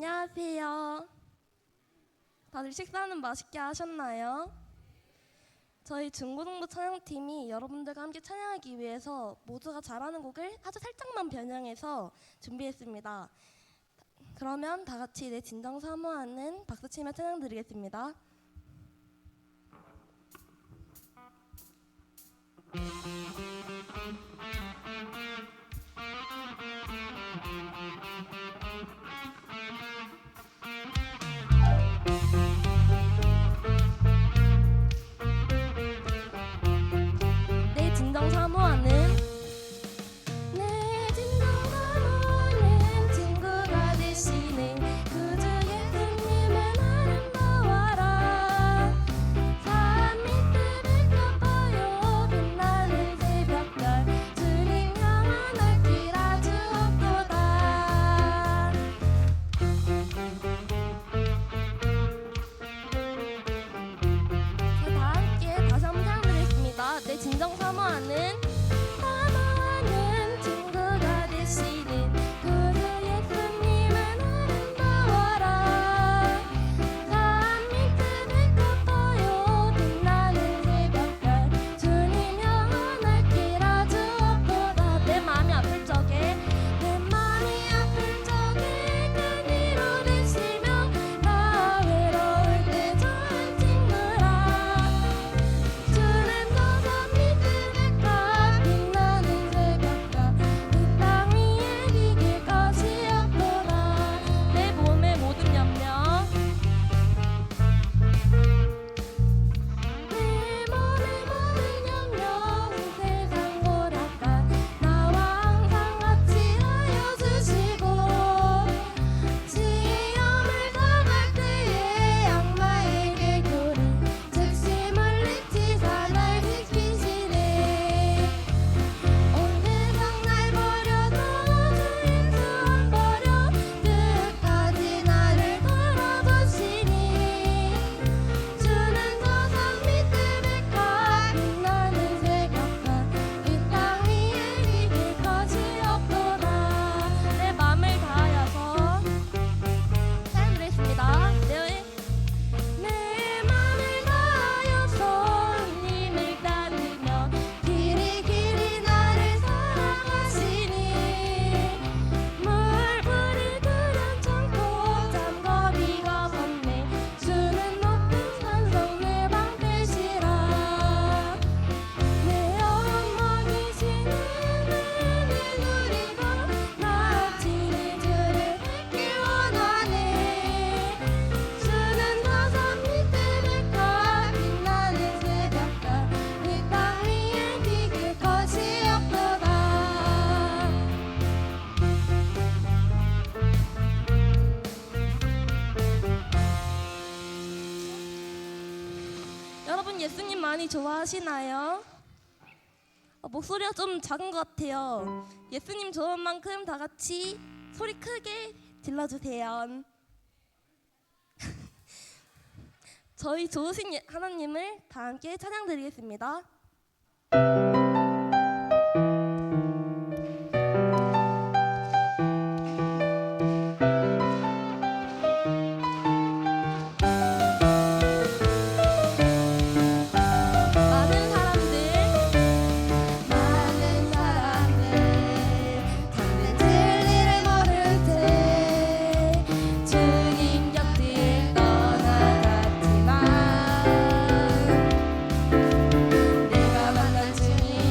안녕하세요. 다들 식사는 맛있게 하셨나요? 저희 중고등부 찬양팀이 여러분들과 함께 찬양하기 위해서 모두가 잘하는 곡을 아주 살짝만 변형해서 준비했습니다. 그러면 다 같이 내 진정 사모하는 박수치며 찬양 드리겠습니다. 내 진정 사모하는 친구가 되시는 구주 예수님은 아름다워라. 산 밑에 빛나봐요 빛나는 새벽별 주님 향한 길 아주 없도다. 자, 다 함께 다시 한번 찬양드리겠습니다. 내 진정 사모하는 친구가 되시는 구주 예수님은 아름다워라. 산 밑에 빛나봐요 빛나는 새벽별 주님 향한 길 아주 없도다. 내 마음이 아플 적에 큰 위로 되시며 나 외로울 때 좋은 친구라. 주는 저 산 밑에 빛나 빛나는 새벽별 이 땅 위에 이길 것이 없도다. 내 몸의 모든 염려 내 몸의 모든 염려는 세상 고락가 나와 항상 같이 하여 주시고 시험을 당할 때에 악마에게 교리 즉시 물리치사 날 지키시네. 온 세상 날 버려도 주 예수 안 버려 끝까지 나를 걸어주시니. 주는 저 산 밑에 백합 빛나는 새벽별 이 땅 위에 이길 것이 없도다. 내 맘을 다하여서 찬양드리겠습니다. 내 맘을 다하여서 주님을 따르며 길이 나를 사랑하시니. 물불이 들여쳐고 잠거비가 섰네. 주는 높은 산성을 방패시라. 내 영혼 먹이시는 은혜를 누리고 나 친히 주를 뵙길 원하네. 주는 저 산 밑에 백합 빛나는 새벽별 이 땅 위에 비길 것이 없도다. 여러분 예수님 많이 좋아하시나요? 목소리가 좀 작은 것 같아요. 예수님 좋은 만큼 다 같이 소리 크게 질러주세요. 저희 좋으신 하나님을 다 함께 찬양드리겠습니다. 많은 사람들 찾는 진리를 모를 때 주님 곁을 떠나갔지만 내가 만난 주님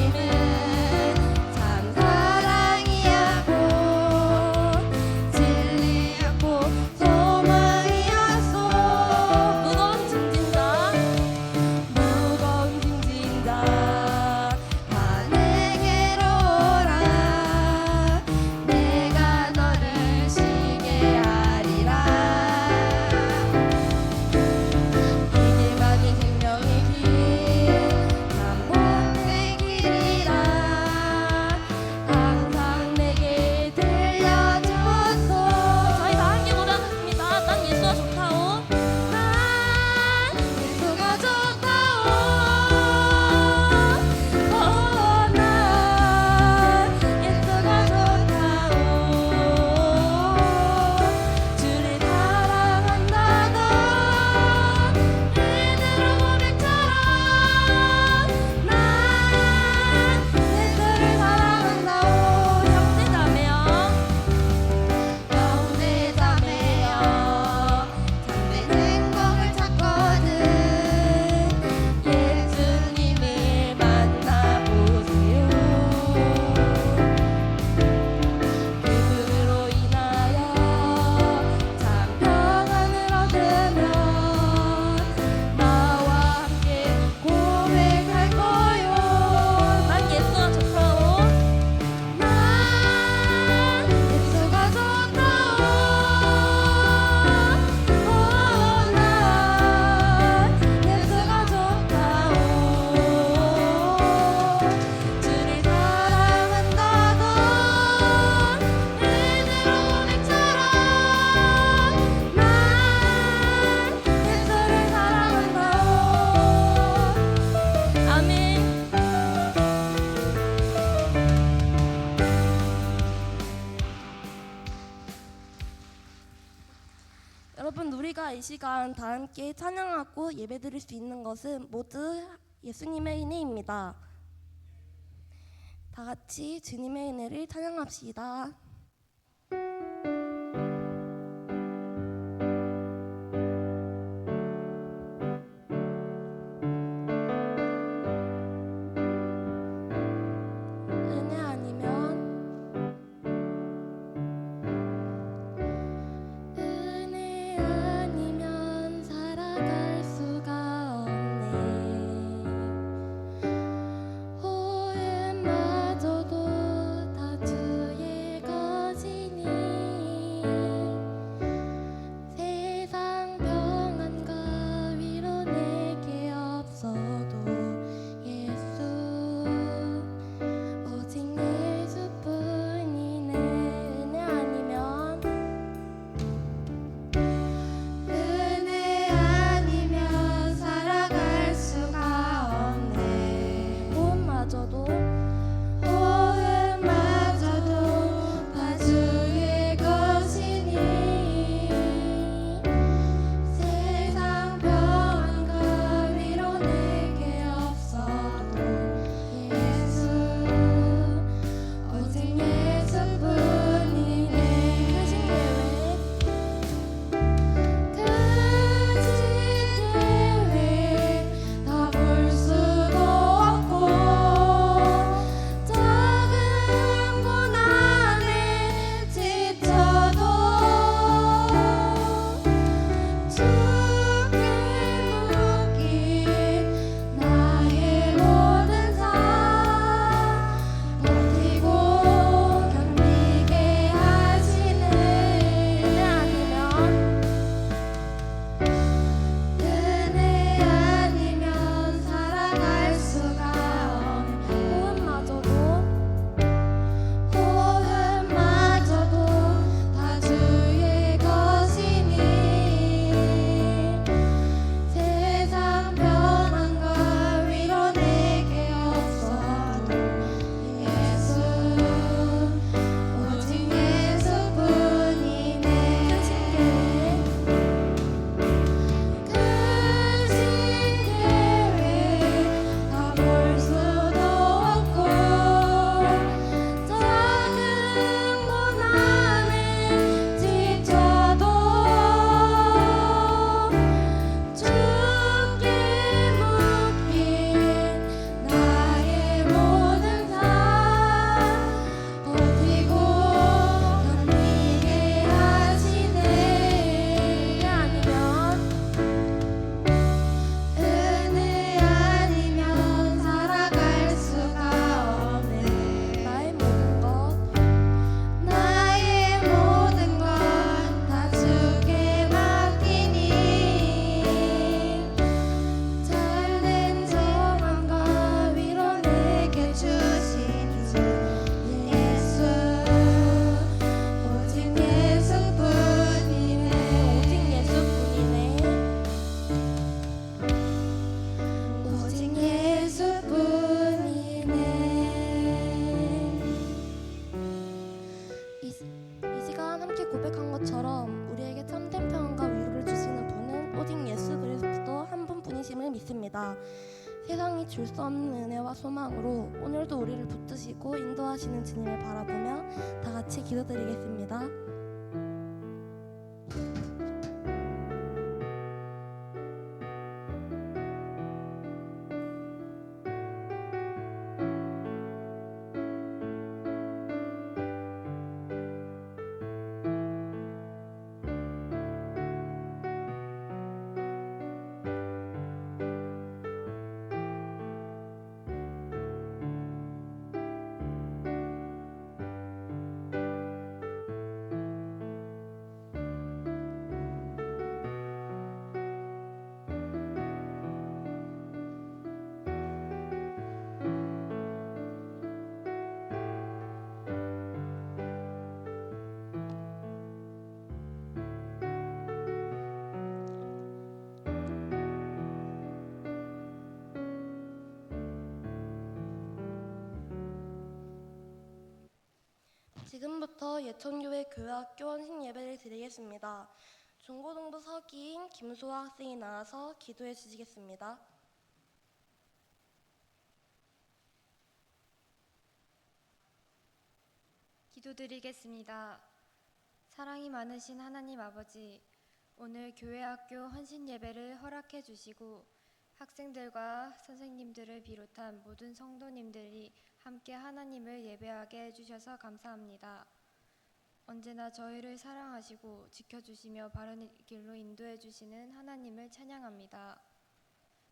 우리가 이 시간 다 함께 찬양하고 예배드릴 수 있는 것은 모두 예수님의 은혜입니다. 다 같이 주님의 은혜를 찬양합시다. 세상이 줄 수 없는 은혜와 소망으로 오늘도 우리를 붙드시고 인도하시는 주님을 바라보며 다 같이 기도드리겠습니다. 지금부터 예천교회 교회학교 헌신 예배를 드리겠습니다. 중고등부 서기인 김소아 학생이 나와서 기도해 주시겠습니다. 기도드리겠습니다. 사랑이 많으신 하나님 아버지, 오늘 교회 학교 헌신 예배를 허락해 주시고 학생들과 선생님들을 비롯한 모든 성도님들이 함께 하나님을 예배하게 해주셔서 감사합니다. 언제나 저희를 사랑하시고 지켜주시며 바른 길로 인도해 주시는 하나님을 찬양합니다.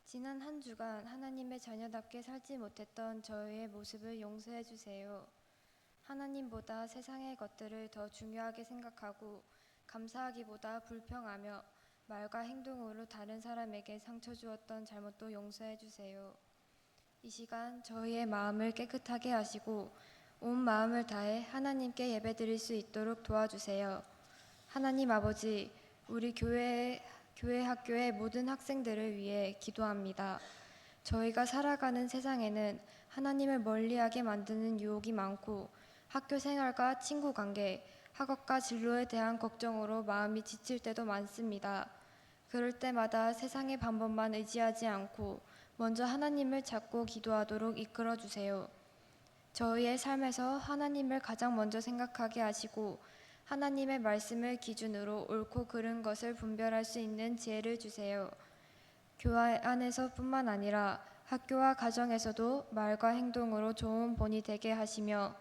지난 한 주간 하나님의 자녀답게 살지 못했던 저희의 모습을 용서해 주세요. 하나님보다 세상의 것들을 더 중요하게 생각하고 감사하기보다 불평하며 말과 행동으로 다른 사람에게 상처 주었던 잘못도 용서해 주세요. 이 시간 저희의 마음을 깨끗하게 하시고 온 마음을 다해 하나님께 예배드릴 수 있도록 도와주세요. 하나님 아버지, 우리 교회 학교의 모든 학생들을 위해 기도합니다. 저희가 살아가는 세상에는 하나님을 멀리하게 만드는 유혹이 많고 학교 생활과 친구 관계, 학업과 진로에 대한 걱정으로 마음이 지칠 때도 많습니다. 그럴 때마다 세상의 방법만 의지하지 않고 먼저 하나님을 찾고 기도하도록 이끌어 주세요. 저희의 삶에서 하나님을 가장 먼저 생각하게 하시고 하나님의 말씀을 기준으로 옳고 그른 것을 분별할 수 있는 지혜를 주세요. 교회 안에서뿐만 아니라 학교와 가정에서도 말과 행동으로 좋은 본이 되게 하시며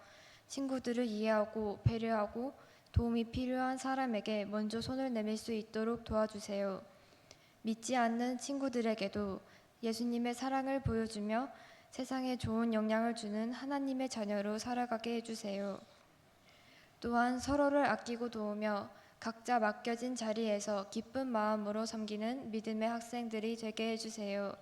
친구들을 이해하고 배려하고 도움이 필요한 사람에게 먼저 손을 내밀 수 있도록 도와주세요. 믿지 않는 친구들에게도 예수님의 사랑을 보여주며 세상에 좋은 영향을 주는 하나님의 자녀로 살아가게 해주세요. 또한 서로를 아끼고 도우며 각자 맡겨진 자리에서 기쁜 마음으로 섬기는 믿음의 학생들이 되게 해주세요.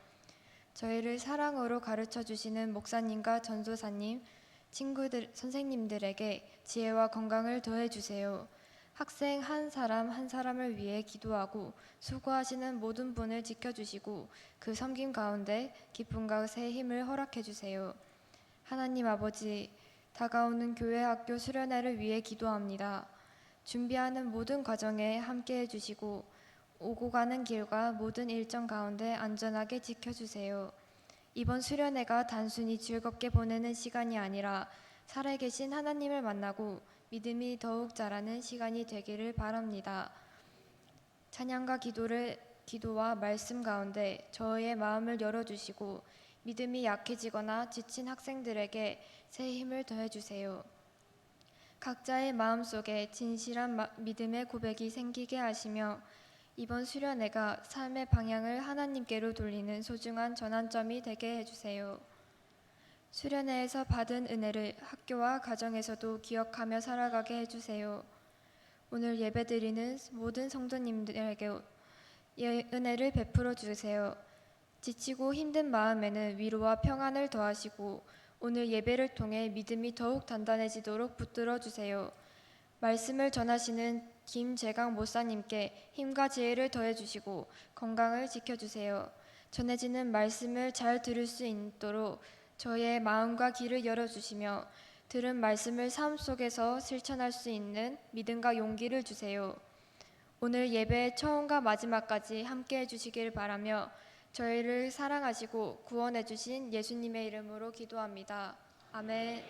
저희를 사랑으로 가르쳐 주시는 목사님과 전도사님, 친구들, 선생님들에게 지혜와 건강을 더해 주세요. 학생 한 사람 한 사람을 위해 기도하고 수고하시는 모든 분을 지켜주시고 그 섬김 가운데 기쁨과 새 힘을 허락해 주세요. 하나님 아버지, 다가오는 교회 학교 수련회를 위해 기도합니다. 준비하는 모든 과정에 함께 해주시고 오고 가는 길과 모든 일정 가운데 안전하게 지켜주세요. 이번 수련회가 단순히 즐겁게 보내는 시간이 아니라 살아계신 하나님을 만나고 믿음이 더욱 자라는 시간이 되기를 바랍니다. 찬양과 기도와 말씀 가운데 저의 마음을 열어주시고 믿음이 약해지거나 지친 학생들에게 새 힘을 더해주세요. 각자의 마음속에 진실한 믿음의 고백이 생기게 하시며 이번 수련회가 삶의 방향을 하나님께로 돌리는 소중한 전환점이 되게 해주세요. 수련회에서 받은 은혜를 학교와 가정에서도 기억하며 살아가게 해주세요. 오늘 예배드리는 모든 성도님들에게 은혜를 베풀어 주세요. 지치고 힘든 마음에는 위로와 평안을 더하시고 오늘 예배를 통해 믿음이 더욱 단단해지도록 붙들어 주세요. 말씀을 전하시는 김재강 목사님께 힘과 지혜를 더해 주시고 건강을 지켜주세요. 전해지는 말씀을 잘 들을 수 있도록 저의 마음과 귀를 열어주시며 들은 말씀을 삶 속에서 실천할 수 있는 믿음과 용기를 주세요. 오늘 예배의 처음과 마지막까지 함께 해주시길 바라며 저희를 사랑하시고 구원해 주신 예수님의 이름으로 기도합니다. 아멘.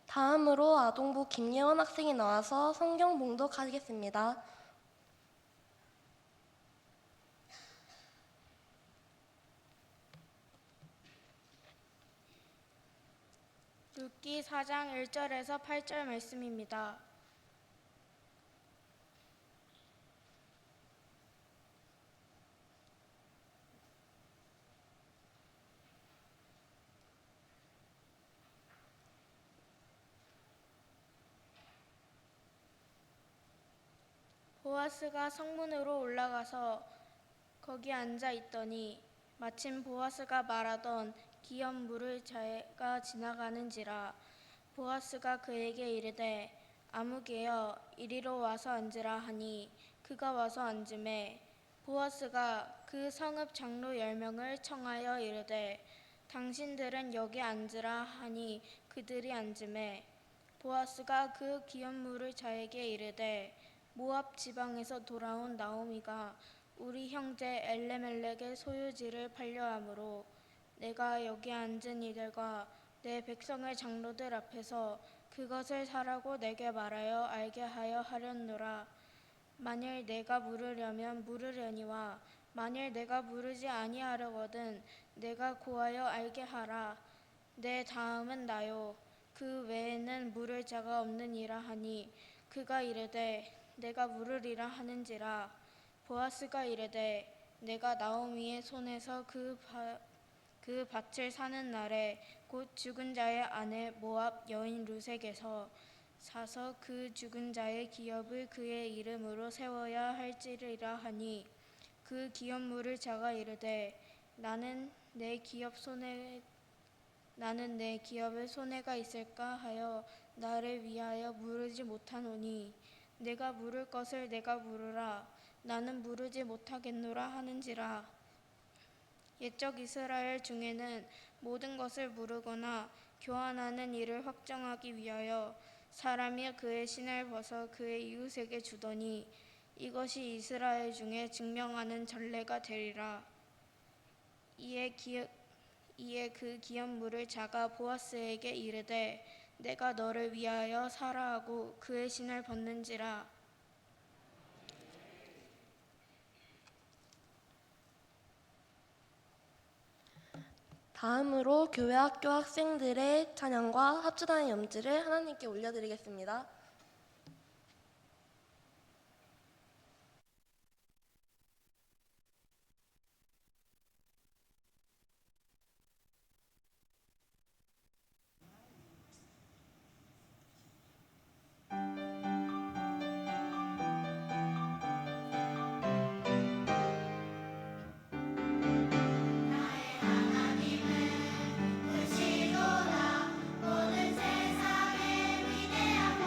다음으로 아동부 김예원 학생이 나와서 성경 봉독하겠습니다. 룻기 4장 1절에서 8절 말씀입니다. 보아스가 성문으로 올라가서 거기 앉아 있더니 마침 보아스가 말하던 기업 물을 자가 지나가는지라. 보아스가 그에게 이르되 아무개여 이리로 와서 앉으라 하니 그가 와서 앉으매 보아스가 그 성읍 장로 10명을 청하여 이르되 당신들은 여기 앉으라 하니 그들이 앉으매 보아스가 그 기업 물을 자에게 이르되 모압 지방에서 돌아온 나오미가 우리 형제 엘레멜렉의 소유지를 팔려함으로 내가 여기 앉은 이들과 내 백성의 장로들 앞에서 그것을 사라고 내게 말하여 알게 하여 하렵노라. 만일 내가 물으려면 물으려니와 만일 내가 물으지 아니하려거든 내가 고하여 알게 하라. 내 다음은 나요. 그 외에는 물을 자가 없느니라 하니 그가 이르되 내가 물으리라 하는지라. 보아스가 이르되 내가 나오미의 손에서 그 밭을 사는 날에 곧 죽은 자의 아내 모압 여인 루색에서 사서 그 죽은 자의 기업을 그의 이름으로 세워야 할지리라 하니 그 기업 물을 자가 이르되 나는 내 기업에 손해가 있을까 하여 나를 위하여 물으지 못하노니 내가 물을 것을 내가 물으라. 나는 물으지 못하겠노라 하는지라. 옛적 이스라엘 중에는 모든 것을 물으거나 교환하는 일을 확정하기 위하여 사람이 그의 신을 벗어 그의 이웃에게 주더니 이것이 이스라엘 중에 증명하는 전례가 되리라. 이에 그 기업 물을 자가 보아스에게 이르되 내가 너를 위하여 사라 하고 그의 신을 벗는지라. 다음으로 교회 학교 학생들의 찬양과 합주단의 염지를 하나님께 올려드리겠습니다. 모든 세상의 위대한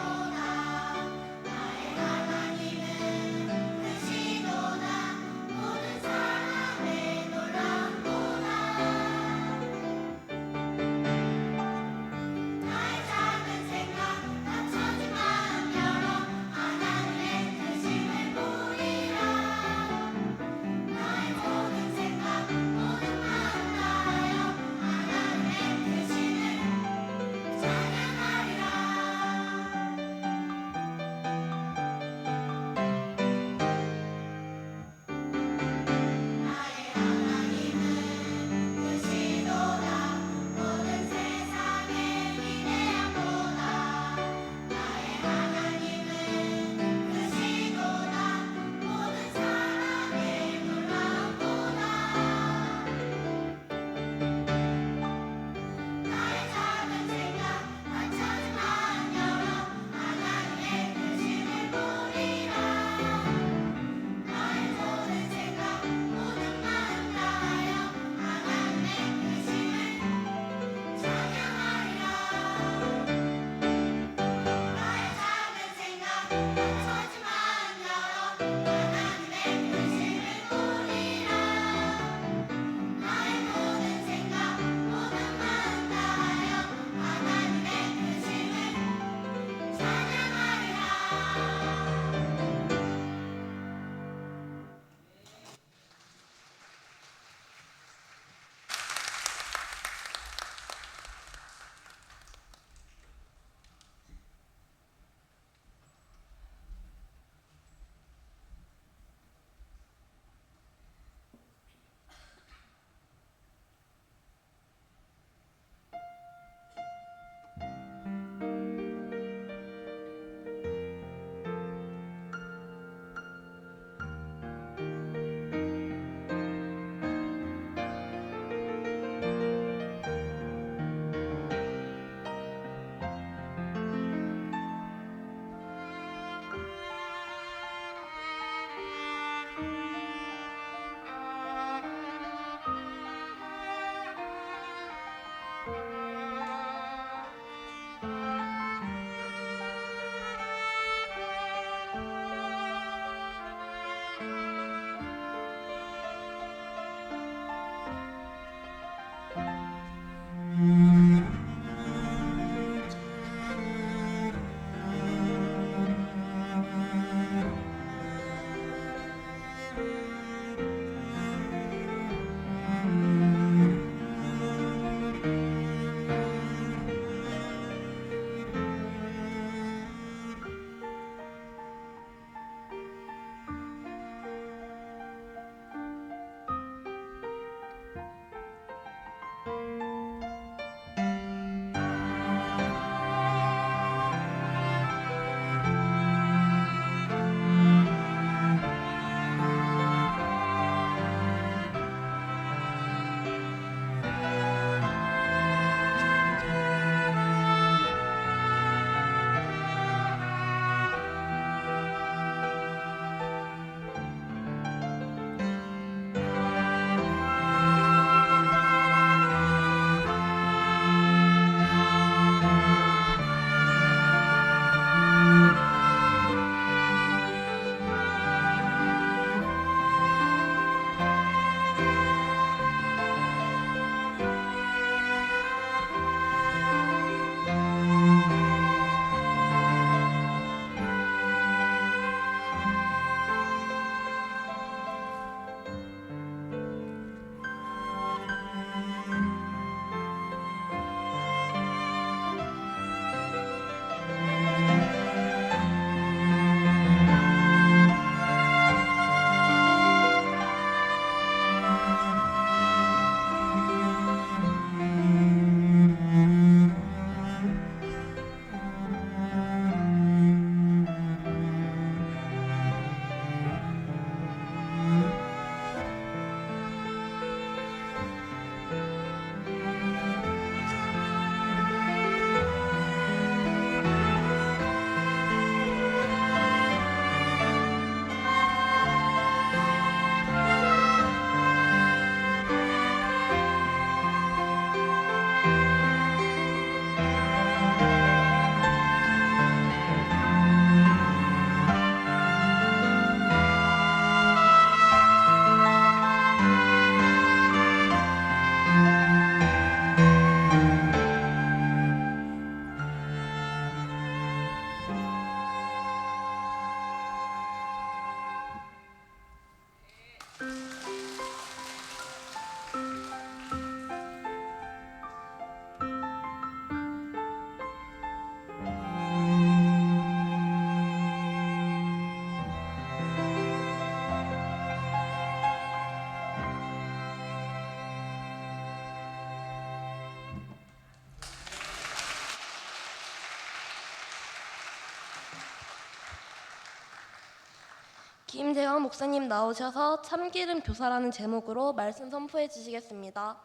김재환 목사님 나오셔서 참기름 교사라는 제목으로 말씀 선포해 주시겠습니다.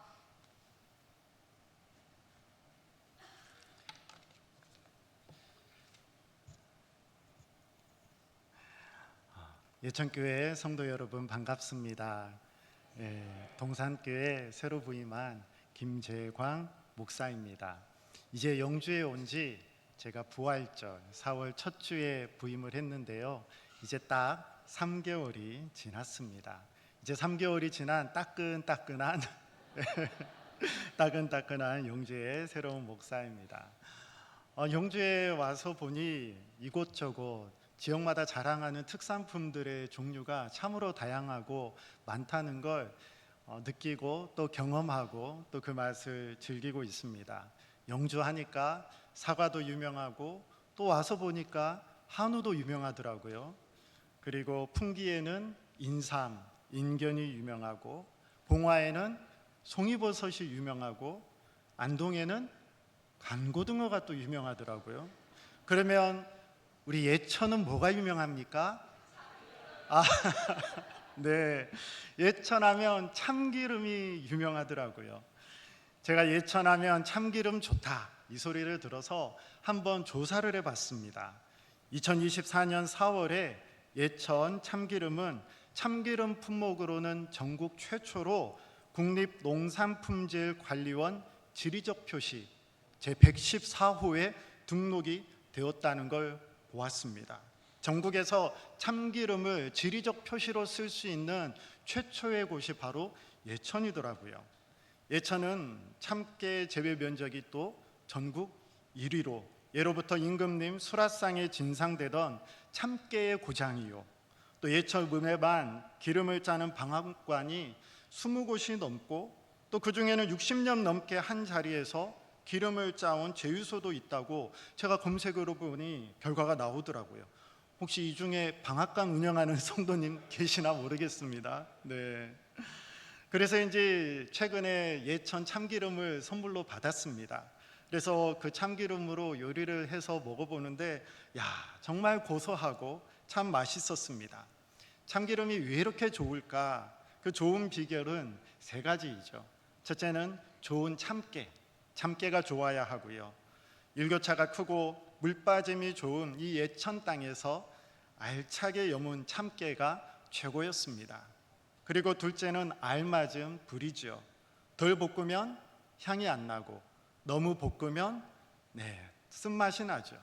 예천교회 성도 여러분 반갑습니다. 동산교회 새로 부임한 김재광 목사입니다. 이제 영주에 온 지 제가 부활절 4월 첫 주에 부임을 했는데요. 이제 딱 3개월이 지났습니다. 이제 3개월이 지난 따끈따끈한 따끈따끈한 영주의 새로운 목사입니다. 영주에 와서 보니 이곳저곳 지역마다 자랑하는 특산품들의 종류가 참으로 다양하고 많다는 걸 느끼고 또 경험하고 또 그 맛을 즐기고 있습니다. 영주 하니까 사과도 유명하고 또 와서 보니까 한우도 유명하더라고요. 그리고 풍기에는 인삼, 인견이 유명하고 봉화에는 송이버섯이 유명하고 안동에는 간고등어가 또 유명하더라고요. 그러면 우리 예천은 뭐가 유명합니까? 네, 예천하면 참기름이 유명하더라고요. 제가 예천하면 참기름 좋다 이 소리를 들어서 한번 조사를 해봤습니다. 2024년 4월에 예천 참기름은 참기름 품목으로는 전국 최초로 국립농산품질관리원 지리적 표시 제114호에 등록이 되었다는 걸 보았습니다. 전국에서 참기름을 지리적 표시로 쓸 수 있는 최초의 곳이 바로 예천이더라고요. 예천은 참깨 재배 면적이 또 전국 1위로 예로부터 임금님 수라상에 진상되던 참깨의 고장이요. 또 예천 문해반 기름을 짜는 방앗관이 20곳이 넘고 또 그중에는 60년 넘게 한 자리에서 기름을 짜온 제휴소도 있다고 제가 검색으로 보니 결과가 나오더라고요. 혹시 이 중에 방앗간 운영하는 성도님 계시나 모르겠습니다. 네. 그래서 이제 최근에 예천 참기름을 선물로 받았습니다. 그래서 그 참기름으로 요리를 해서 먹어보는데 정말 고소하고 참 맛있었습니다. 참기름이 왜 이렇게 좋을까? 그 좋은 비결은 세 가지이죠. 첫째는 좋은 참깨가 좋아야 하고요. 일교차가 크고 물빠짐이 좋은 이 예천 땅에서 알차게 여문 참깨가 최고였습니다. 그리고 둘째는 알맞은 불이죠. 덜 볶으면 향이 안 나고 너무 볶으면 쓴맛이 나죠.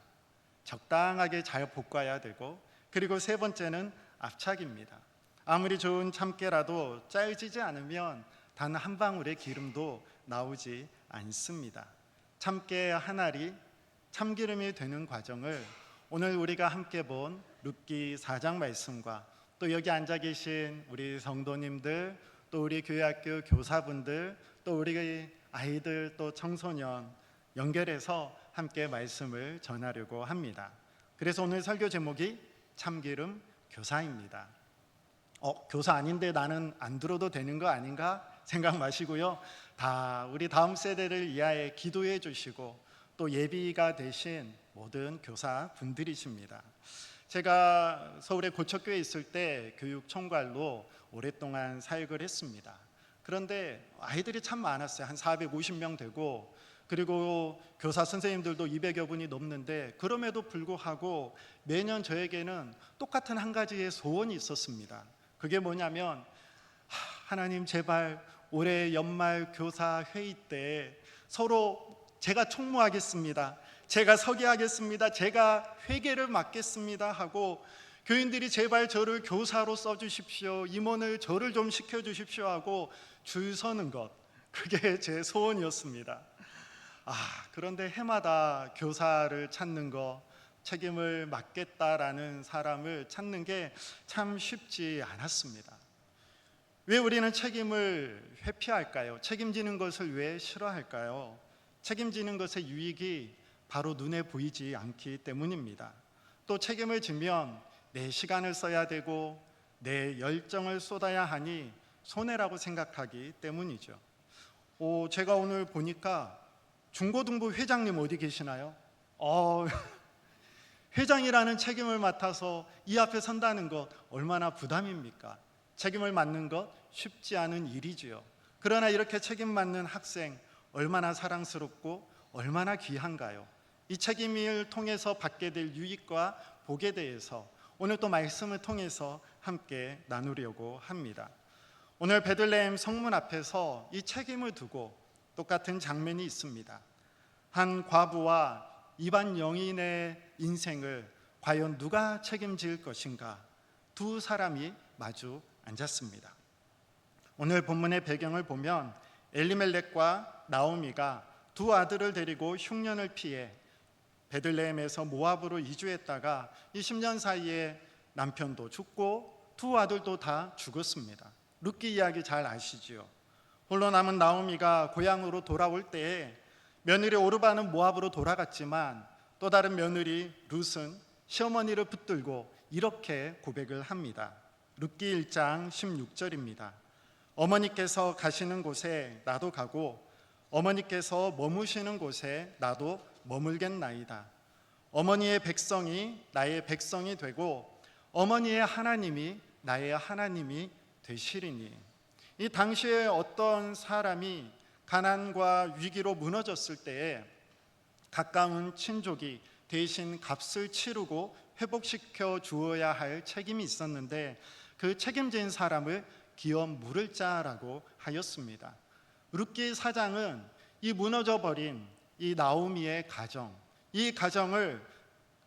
적당하게 잘 볶아야 되고 그리고 세 번째는 압착입니다. 아무리 좋은 참깨라도 짜여지지 않으면 단 한 방울의 기름도 나오지 않습니다. 참깨 한 알이 참기름이 되는 과정을 오늘 우리가 함께 본 룻기 4장 말씀과 또 여기 앉아 계신 우리 성도님들 또 우리 교회학교 교사분들 또 우리 아이들 또 청소년 연결해서 함께 말씀을 전하려고 합니다. 그래서 오늘 설교 제목이 참기름 교사입니다. 교사 아닌데 나는 안 들어도 되는 거 아닌가 생각 마시고요. 다 우리 다음 세대를 위하여 기도해 주시고 또 예비가 되신 모든 교사 분들이십니다. 제가 서울의 고척교회에 있을 때 교육총괄로 오랫동안 사역을 했습니다. 그런데 아이들이 참 많았어요. 한 450명 되고 그리고 교사 선생님들도 200여 분이 넘는데 그럼에도 불구하고 매년 저에게는 똑같은 한 가지의 소원이 있었습니다. 그게 뭐냐면 하나님 제발 올해 연말 교사 회의 때 서로 제가 총무하겠습니다. 제가 서기하겠습니다. 제가 회계를 맡겠습니다 하고 교인들이 제발 저를 교사로 써주십시오. 임원을 저를 좀 시켜주십시오 하고 줄 서는 것, 그게 제 소원이었습니다. 그런데 해마다 교사를 찾는 거, 책임을 맡겠다라는 사람을 찾는 게 참 쉽지 않았습니다. 왜 우리는 책임을 회피할까요? 책임지는 것을 왜 싫어할까요? 책임지는 것의 유익이 바로 눈에 보이지 않기 때문입니다. 또 책임을 지면 내 시간을 써야 되고 내 열정을 쏟아야 하니 손해라고 생각하기 때문이죠. 제가 오늘 보니까 중고등부 회장님 어디 계시나요? 회장이라는 책임을 맡아서 이 앞에 선다는 것 얼마나 부담입니까? 책임을 맡는 것 쉽지 않은 일이지요. 그러나 이렇게 책임 맡는 학생 얼마나 사랑스럽고 얼마나 귀한가요? 이 책임을 통해서 받게 될 유익과 복에 대해서 오늘 또 말씀을 통해서 함께 나누려고 합니다. 오늘 베들레헴 성문 앞에서 이 책임을 두고 똑같은 장면이 있습니다. 한 과부와 이반 영인의 인생을 과연 누가 책임질 것인가? 두 사람이 마주 앉았습니다. 오늘 본문의 배경을 보면 엘리멜렉과 나오미가 두 아들을 데리고 흉년을 피해 베들레헴에서 모압으로 이주했다가 20년 사이에 남편도 죽고 두 아들도 다 죽었습니다. 룻기 이야기 잘 아시지요? 홀로 남은 나오미가 고향으로 돌아올 때에 며느리 오르바는 모압으로 돌아갔지만 또 다른 며느리 룻은 시어머니를 붙들고 이렇게 고백을 합니다. 룻기 1장 16절입니다. 어머니께서 가시는 곳에 나도 가고 어머니께서 머무시는 곳에 나도 머물겠나이다. 어머니의 백성이 나의 백성이 되고 어머니의 하나님이 나의 하나님이 되시리니. 이 당시에 어떤 사람이 가난과 위기로 무너졌을 때에 가까운 친족이 대신 값을 치르고 회복시켜 주어야 할 책임이 있었는데 그 책임진 사람을 기업 물을 자라고 하였습니다. 룻기 4장은 이 무너져버린 이 나오미의 가정, 이 가정을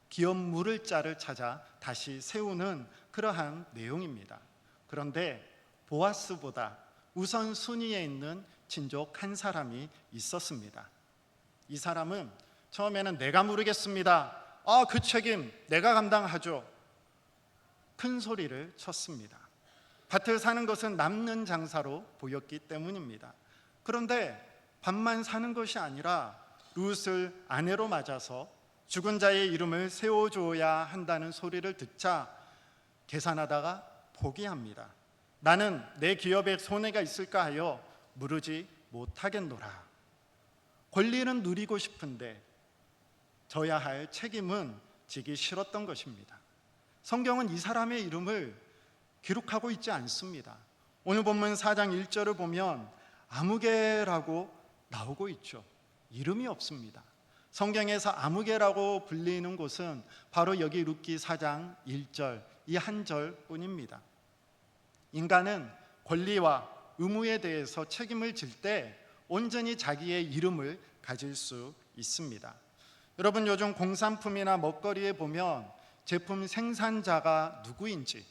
기업 물을 자를 찾아 다시 세우는 그러한 내용입니다. 그런데 보아스보다 우선 순위에 있는 친족 한 사람이 있었습니다. 이 사람은 처음에는 내가 물으겠습니다. 그 책임 내가 감당하죠. 큰 소리를 쳤습니다. 밭을 사는 것은 남는 장사로 보였기 때문입니다. 그런데 밭만 사는 것이 아니라 룻을 아내로 맞아서 죽은 자의 이름을 세워줘야 한다는 소리를 듣자 계산하다가 포기합니다. 나는 내 기업에 손해가 있을까 하여 물으지 못하겠노라. 권리는 누리고 싶은데 져야 할 책임은 지기 싫었던 것입니다. 성경은 이 사람의 이름을 기록하고 있지 않습니다. 오늘 본문 4장 1절을 보면 아무개라고 나오고 있죠. 이름이 없습니다. 성경에서 아무개라고 불리는 곳은 바로 여기 룻기 4장 1절 이 한 절뿐입니다. 인간은 권리와 의무에 대해서 책임을 질 때 온전히 자기의 이름을 가질 수 있습니다. 여러분, 요즘 공산품이나 먹거리에 보면 제품 생산자가 누구인지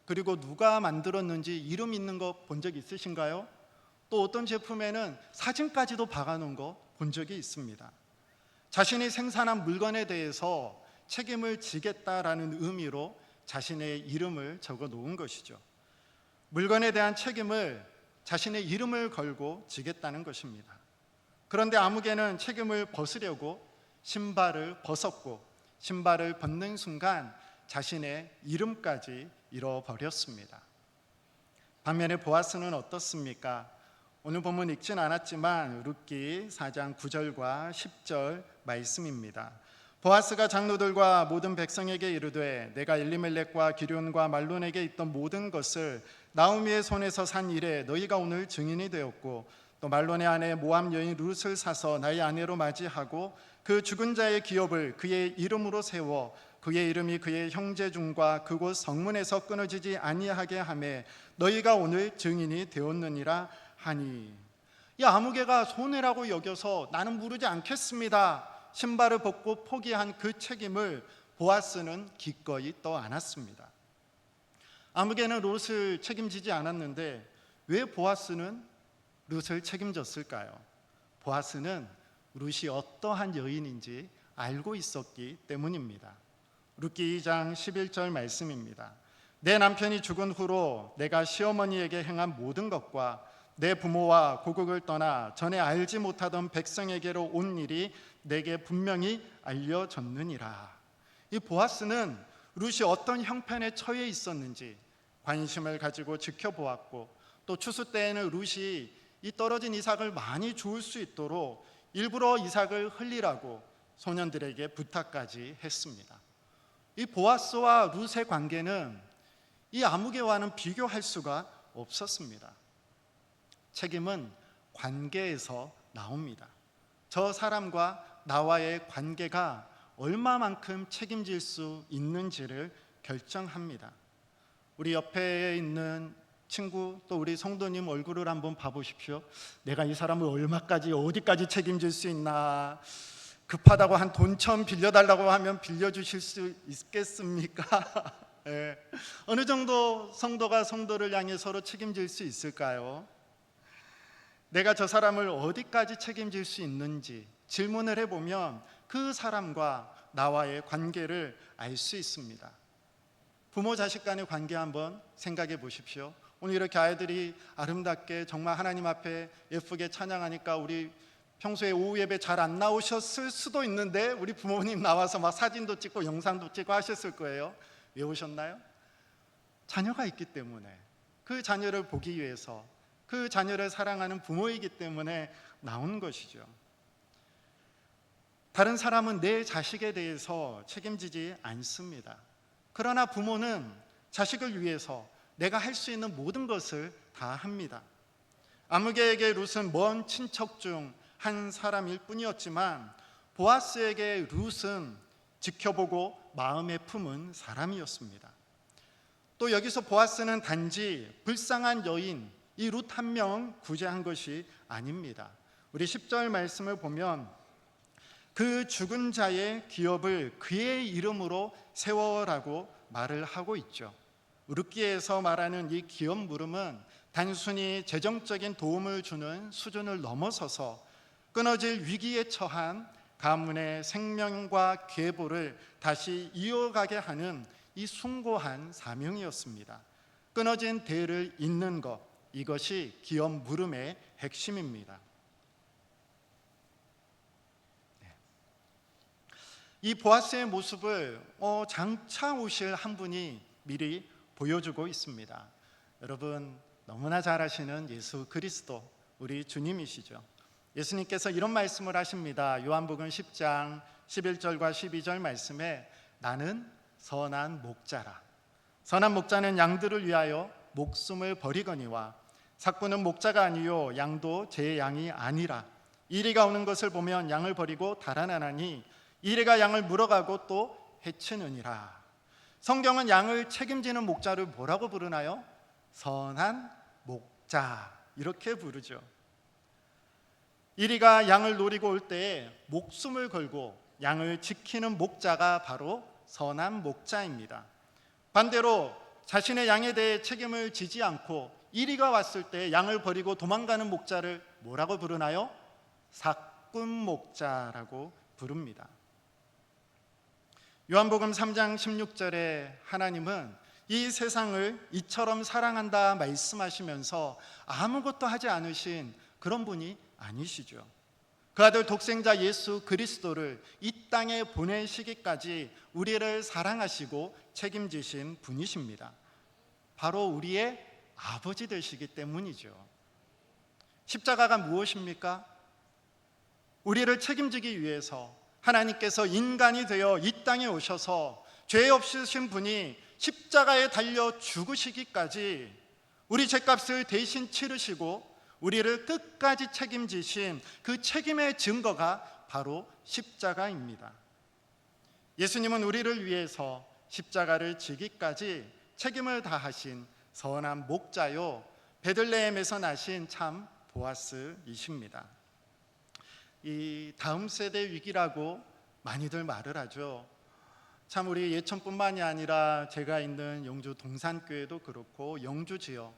그리고 누가 만들었는지 이름 있는 거 본 적 있으신가요? 또 어떤 제품에는 사진까지도 박아놓은 거 본 적이 있습니다. 자신이 생산한 물건에 대해서 책임을 지겠다라는 의미로 자신의 이름을 적어 놓은 것이죠. 물건에 대한 책임을 자신의 이름을 걸고 지겠다는 것입니다. 그런데 아무개는 책임을 벗으려고 신발을 벗었고 신발을 벗는 순간 자신의 이름까지 잃어버렸습니다. 반면에 보아스는 어떻습니까? 오늘 본문 읽진 않았지만 룻기 4장 9절과 10절 말씀입니다. 보아스가 장로들과 모든 백성에게 이르되 내가 엘리멜렉과 기럐과 말론에게 있던 모든 것을 나오미의 손에서 산 이래 너희가 오늘 증인이 되었고 또 말론의 아내 모압 여인 룻을 사서 나의 아내로 맞이하고 그 죽은 자의 기업을 그의 이름으로 세워 그의 이름이 그의 형제 중과 그곳 성문에서 끊어지지 아니하게 하매 너희가 오늘 증인이 되었느니라 하니. 이 아무개가 손해라고 여겨서 나는 물으지 않겠습니다 신발을 벗고 포기한 그 책임을 보아스는 기꺼이 떠 안았습니다. 아무개는 룻을 책임지지 않았는데 왜 보아스는 룻을 책임졌을까요? 보아스는 룻이 어떠한 여인인지 알고 있었기 때문입니다. 룻기 2장 11절 말씀입니다. 내 남편이 죽은 후로 내가 시어머니에게 행한 모든 것과 내 부모와 고국을 떠나 전에 알지 못하던 백성에게로 온 일이 내게 분명히 알려졌느니라. 이 보아스는 룻이 어떤 형편에 처해 있었는지 관심을 가지고 지켜보았고 또 추수 때에는 룻이 이 떨어진 이삭을 많이 주울 수 있도록 일부러 이삭을 흘리라고 소년들에게 부탁까지 했습니다. 이 보아스와 룻의 관계는 이 아무개와는 비교할 수가 없었습니다. 책임은 관계에서 나옵니다. 저 사람과 나와의 관계가 얼마만큼 책임질 수 있는지를 결정합니다. 우리 옆에 있는 친구 또 우리 성도님 얼굴을 한번 봐보십시오. 내가 이 사람을 얼마까지 어디까지 책임질 수 있나. 급하다고 한 돈 좀 빌려달라고 하면 빌려주실 수 있겠습니까? 네. 어느 정도 성도가 성도를 향해 서로 책임질 수 있을까요? 내가 저 사람을 어디까지 책임질 수 있는지 질문을 해보면 그 사람과 나와의 관계를 알 수 있습니다. 부모 자식 간의 관계 한번 생각해 보십시오. 오늘 이렇게 아이들이 아름답게 정말 하나님 앞에 예쁘게 찬양하니까 우리 평소에 오후 예배 잘 안 나오셨을 수도 있는데 우리 부모님 나와서 막 사진도 찍고 영상도 찍고 하셨을 거예요. 왜 오셨나요? 자녀가 있기 때문에, 그 자녀를 보기 위해서, 그 자녀를 사랑하는 부모이기 때문에 나온 것이죠. 다른 사람은 내 자식에 대해서 책임지지 않습니다. 그러나 부모는 자식을 위해서 내가 할 수 있는 모든 것을 다 합니다. 아무개에게 룻은 먼 친척 중 한 사람일 뿐이었지만 보아스에게 룻은 지켜보고 마음에 품은 사람이었습니다. 또 여기서 보아스는 단지 불쌍한 여인 이 룻 한 명 구제한 것이 아닙니다. 우리 10절 말씀을 보면 그 죽은 자의 기업을 그의 이름으로 세워라고 말을 하고 있죠. 우르기에서 말하는 이 기업 물음은 단순히 재정적인 도움을 주는 수준을 넘어서서 끊어질 위기에 처한 가문의 생명과 계보를 다시 이어가게 하는 이 숭고한 사명이었습니다. 끊어진 대를 잇는 것, 이것이 기업 물음의 핵심입니다. 이 보아스의 모습을 장차 오실 한 분이 미리 보여주고 있습니다. 여러분 너무나 잘 아시는 예수 그리스도 우리 주님이시죠. 예수님께서 이런 말씀을 하십니다. 요한복음 10장 11절과 12절 말씀에 나는 선한 목자라. 선한 목자는 양들을 위하여 목숨을 버리거니와 삭구는 목자가 아니요 양도 제 양이 아니라 이리가 오는 것을 보면 양을 버리고 달아나나니 이리가 양을 물어가고 또 해치느니라. 성경은 양을 책임지는 목자를 뭐라고 부르나요? 선한 목자 이렇게 부르죠. 이리가 양을 노리고 올 때에 목숨을 걸고 양을 지키는 목자가 바로 선한 목자입니다. 반대로 자신의 양에 대해 책임을 지지 않고 이리가 왔을 때 양을 버리고 도망가는 목자를 뭐라고 부르나요? 삭군 목자라고 부릅니다. 요한복음 3장 16절에 하나님은 이 세상을 이처럼 사랑한다 말씀하시면서 아무것도 하지 않으신 그런 분이 아니시죠. 그 아들 독생자 예수 그리스도를 이 땅에 보내시기까지 우리를 사랑하시고 책임지신 분이십니다. 바로 우리의 아버지 되시기 때문이죠. 십자가가 무엇입니까? 우리를 책임지기 위해서 하나님께서 인간이 되어 이 땅에 오셔서 죄 없으신 분이 십자가에 달려 죽으시기까지 우리 죄값을 대신 치르시고 우리를 끝까지 책임지신 그 책임의 증거가 바로 십자가입니다. 예수님은 우리를 위해서 십자가를 지기까지 책임을 다하신 선한 목자요 베들레헴에서 나신 참 보아스이십니다. 이 다음 세대 위기라고 많이들 말을 하죠. 참 우리 예천뿐만이 아니라 제가 있는 영주 동산교회도 그렇고 영주 지역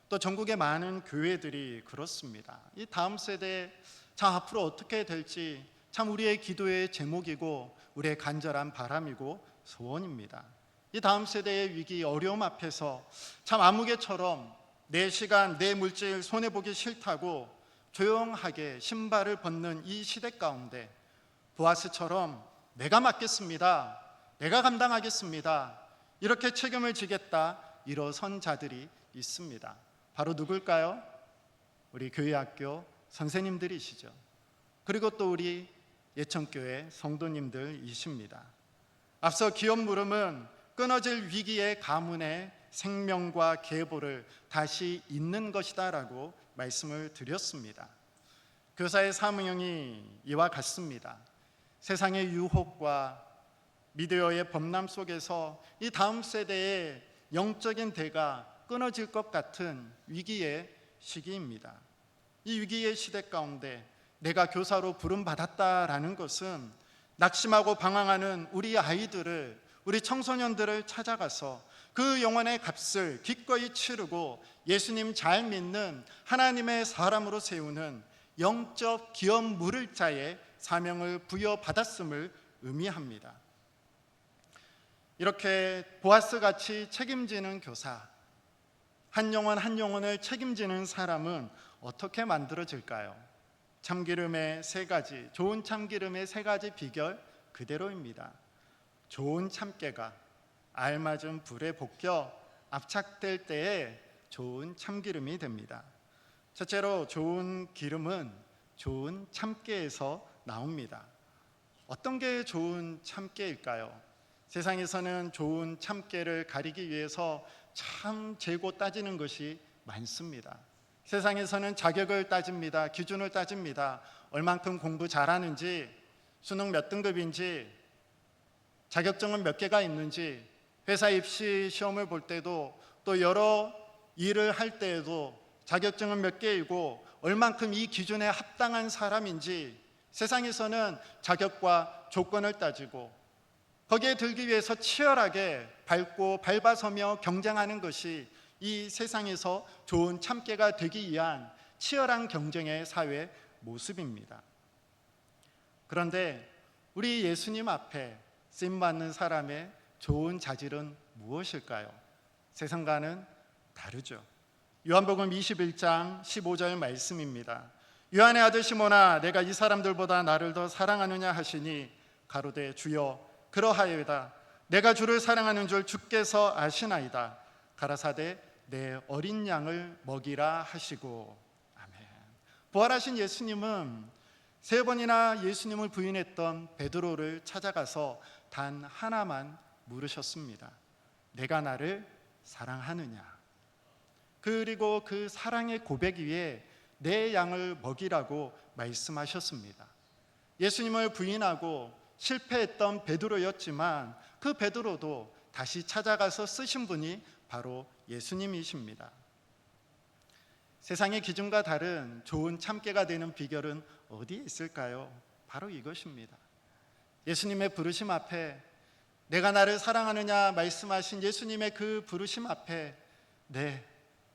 또 전국의 많은 교회들이 그렇습니다. 이 다음 세대 참 앞으로 어떻게 될지 참 우리의 기도의 제목이고 우리의 간절한 바람이고 소원입니다. 이 다음 세대의 위기 어려움 앞에서 참 아무개처럼 내 시간 내 물질 손해보기 싫다고 조용하게 신발을 벗는 이 시대 가운데 보아스처럼 내가 맡겠습니다, 내가 감당하겠습니다 이렇게 책임을 지겠다 일어선 자들이 있습니다. 바로 누굴까요? 우리 교회학교 선생님들이시죠. 그리고 또 우리 예천교회 성도님들이십니다. 앞서 기업 물음은 끊어질 위기의 가문의 생명과 계보를 다시 잇는 것이다라고 말씀을 드렸습니다. 교사의 사명이 이와 같습니다. 세상의 유혹과 미디어의 범람 속에서 이 다음 세대의 영적인 대가 끊어질 것 같은 위기의 시기입니다. 이 위기의 시대 가운데 내가 교사로 부름받았다라는 것은 낙심하고 방황하는 우리 아이들을, 우리 청소년들을 찾아가서 그 영혼의 값을 기꺼이 치르고 예수님 잘 믿는 하나님의 사람으로 세우는 영적 기업 물을 자의 사명을 부여받았음을 의미합니다. 이렇게 보아스같이 책임지는 교사, 한 영혼 한 영혼을 책임지는 사람은 어떻게 만들어질까요? 참기름의 세 가지, 좋은 참기름의 세 가지 비결 그대로입니다. 좋은 참깨가 알맞은 불에 볶여 압착될 때에 좋은 참기름이 됩니다. 첫째로 좋은 기름은 좋은 참깨에서 나옵니다. 어떤 게 좋은 참깨일까요? 세상에서는 좋은 참깨를 가리기 위해서 참 재고 따지는 것이 많습니다. 세상에서는 자격을 따집니다. 기준을 따집니다. 얼만큼 공부 잘하는지, 수능 몇 등급인지, 자격증은 몇 개가 있는지, 회사 입시 시험을 볼 때도 또 여러 일을 할 때에도 자격증은 몇 개이고 얼만큼 이 기준에 합당한 사람인지 세상에서는 자격과 조건을 따지고 거기에 들기 위해서 치열하게 밟아서며 경쟁하는 것이 이 세상에서 좋은 참깨가 되기 위한 치열한 경쟁의 사회 모습입니다. 그런데 우리 예수님 앞에 쓰임받는 사람의 좋은 자질은 무엇일까요? 세상과는 다르죠. 요한복음 21장 15절 말씀입니다. 요한의 아들 시몬아, 내가 이 사람들보다 나를 더 사랑하느냐 하시니 가로되 주여 그러하여이다. 내가 주를 사랑하는 줄 주께서 아시나이다. 가라사대 내 어린 양을 먹이라 하시고. 아멘. 부활하신 예수님은 세 번이나 예수님을 부인했던 베드로를 찾아가서 단 하나만 물으셨습니다. 내가 나를 사랑하느냐? 그리고 그 사랑의 고백 위에 내 양을 먹이라고 말씀하셨습니다. 예수님을 부인하고 실패했던 베드로였지만 그 베드로도 다시 찾아가서 쓰신 분이 바로 예수님이십니다. 세상의 기준과 다른 좋은 참깨가 되는 비결은 어디에 있을까요? 바로 이것입니다. 예수님의 부르심 앞에, 내가 나를 사랑하느냐 말씀하신 예수님의 그 부르심 앞에, 네,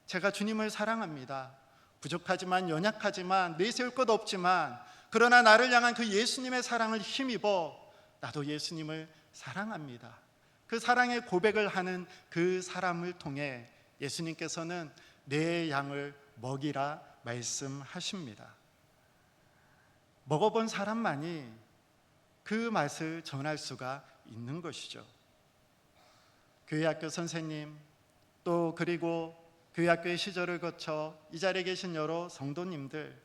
제가 주님을 사랑합니다. 부족하지만 연약하지만 내세울 것 없지만 그러나 나를 향한 그 예수님의 사랑을 힘입어 나도 예수님을 사랑합니다. 그 사랑의 고백을 하는 그 사람을 통해 예수님께서는 내 양을 먹이라 말씀하십니다. 먹어본 사람만이 그 맛을 전할 수가 있는 것이죠. 교회학교 선생님, 또 그리고 교회학교의 시절을 거쳐 이 자리에 계신 여러 성도님들,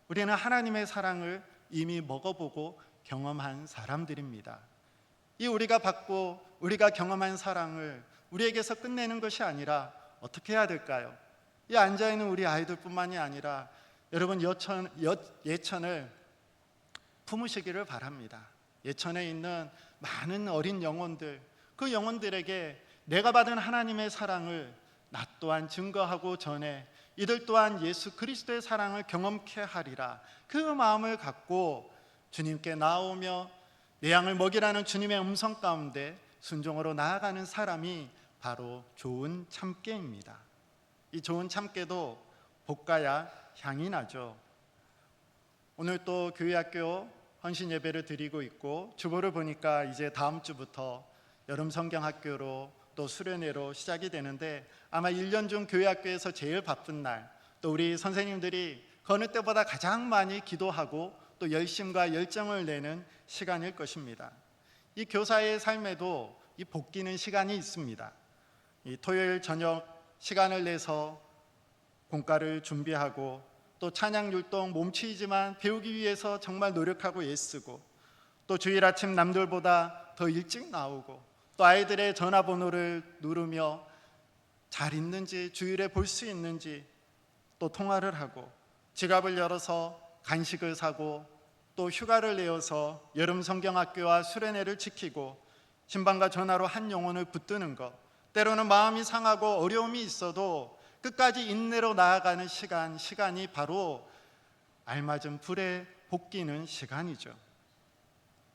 우리는 하나님의 사랑을 이미 먹어보고 경험한 사람들입니다. 이 우리가 받고 우리가 경험한 사랑을 우리에게서 끝내는 것이 아니라 어떻게 해야 될까요? 이 앉아있는 우리 아이들뿐만이 아니라 여러분 예천을 품으시기를 바랍니다. 예천에 있는 많은 어린 영혼들, 그 영혼들에게 내가 받은 하나님의 사랑을 나 또한 증거하고 전해 이들 또한 예수 그리스도의 사랑을 경험케 하리라, 그 마음을 갖고 주님께 나오며 내 양을 먹이라는 주님의 음성 가운데 순종으로 나아가는 사람이 바로 좋은 참깨입니다. 이 좋은 참깨도 볶아야 향이 나죠. 오늘 또 교회학교 헌신 예배를 드리고 있고 주보를 보니까 이제 다음 주부터 여름 성경학교로 또 수련회로 시작이 되는데 아마 1년 중 교회학교에서 제일 바쁜 날, 또 우리 선생님들이 그 어느 때보다 가장 많이 기도하고 또 열심과 열정을 내는 시간일 것입니다. 이 교사의 삶에도 이 볶이는 시간이 있습니다. 이 토요일 저녁 시간을 내서 공과를 준비하고 또 찬양 율동 몸치이지만 배우기 위해서 정말 노력하고 애쓰고 또 주일 아침 남들보다 더 일찍 나오고 또 아이들의 전화번호를 누르며 잘 있는지 주일에 볼 수 있는지 또 통화를 하고 지갑을 열어서 간식을 사고 또 휴가를 내어서 여름 성경학교와 수련회를 지키고 신방과 전화로 한 영혼을 붙드는 것, 때로는 마음이 상하고 어려움이 있어도 끝까지 인내로 나아가는 시간이 바로 알맞은 불에 볶이는 시간이죠.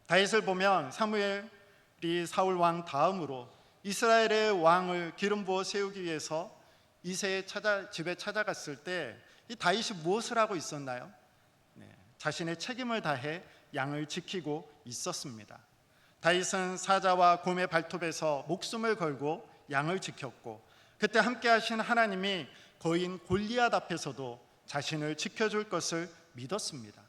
다윗을 보면 사무엘이 사울 왕 다음으로 이스라엘의 왕을 기름 부어 세우기 위해서 이새의 집에 찾아갔을 때 이 다윗이 무엇을 하고 있었나요? 자신의 책임을 다해 양을 지키고 있었습니다. 다윗은 사자와 곰의 발톱에서 목숨을 걸고 양을 지켰고 그때 함께 하신 하나님이 거인 골리앗 앞에서도 자신을 지켜줄 것을 믿었습니다.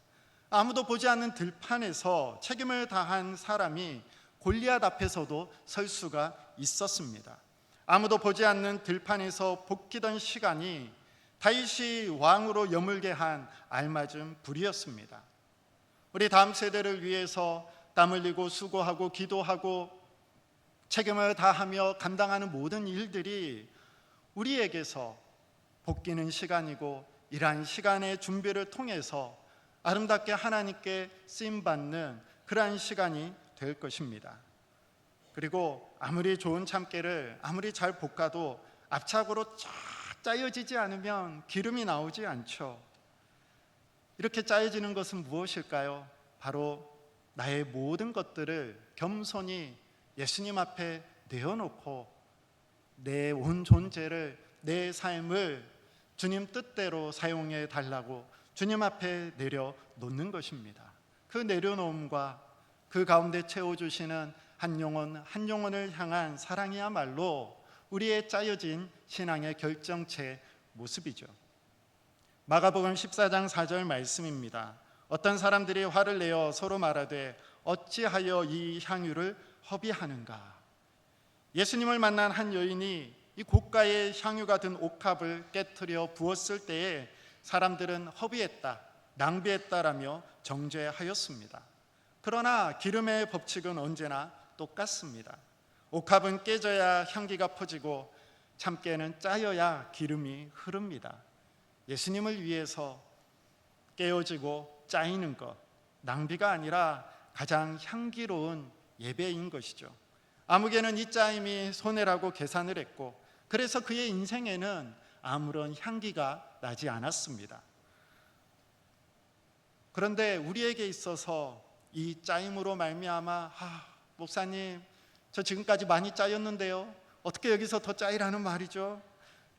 아무도 보지 않는 들판에서 책임을 다한 사람이 골리앗 앞에서도 설 수가 있었습니다. 아무도 보지 않는 들판에서 볶이던 시간이 다윗이 왕으로 여물게 한 알맞은 불이었습니다. 우리 다음 세대를 위해서 땀 흘리고 수고하고 기도하고 책임을 다하며 감당하는 모든 일들이 우리에게서 볶이는 시간이고 이러한 시간의 준비를 통해서 아름답게 하나님께 쓰임받는 그러한 시간이 될 것입니다. 그리고 아무리 좋은 참깨를 아무리 잘 볶아도 앞착으로 쫙 짜여지지 않으면 기름이 나오지 않죠. 이렇게 짜여지는 것은 무엇일까요? 바로 나의 모든 것들을 겸손히 예수님 앞에 내어놓고 내 온 존재를, 내 삶을 주님 뜻대로 사용해 달라고 주님 앞에 내려놓는 것입니다. 그 내려놓음과 그 가운데 채워주시는 한 영혼 한 영혼을 향한 사랑이야말로 우리의 짜여진 신앙의 결정체 모습이죠. 마가복음 14장 4절 말씀입니다. 어떤 사람들이 화를 내어 서로 말하되 어찌하여 이 향유를 허비하는가. 예수님을 만난 한 여인이 이 고가의 향유가 든 옥합을 깨트려 부었을 때에 사람들은 허비했다, 낭비했다라며 정죄하였습니다. 그러나 기름의 법칙은 언제나 똑같습니다. 옥합은 깨져야 향기가 퍼지고 참깨는 짜여야 기름이 흐릅니다. 예수님을 위해서 깨어지고 짜이는 것, 낭비가 아니라 가장 향기로운 예배인 것이죠. 아무개는 이 짜임이 손해라고 계산을 했고 그래서 그의 인생에는 아무런 향기가 나지 않았습니다. 그런데 우리에게 있어서 이 짜임으로 말미암아 목사님 저 지금까지 많이 짜였는데요, 어떻게 여기서 더 짜이라는 말이죠?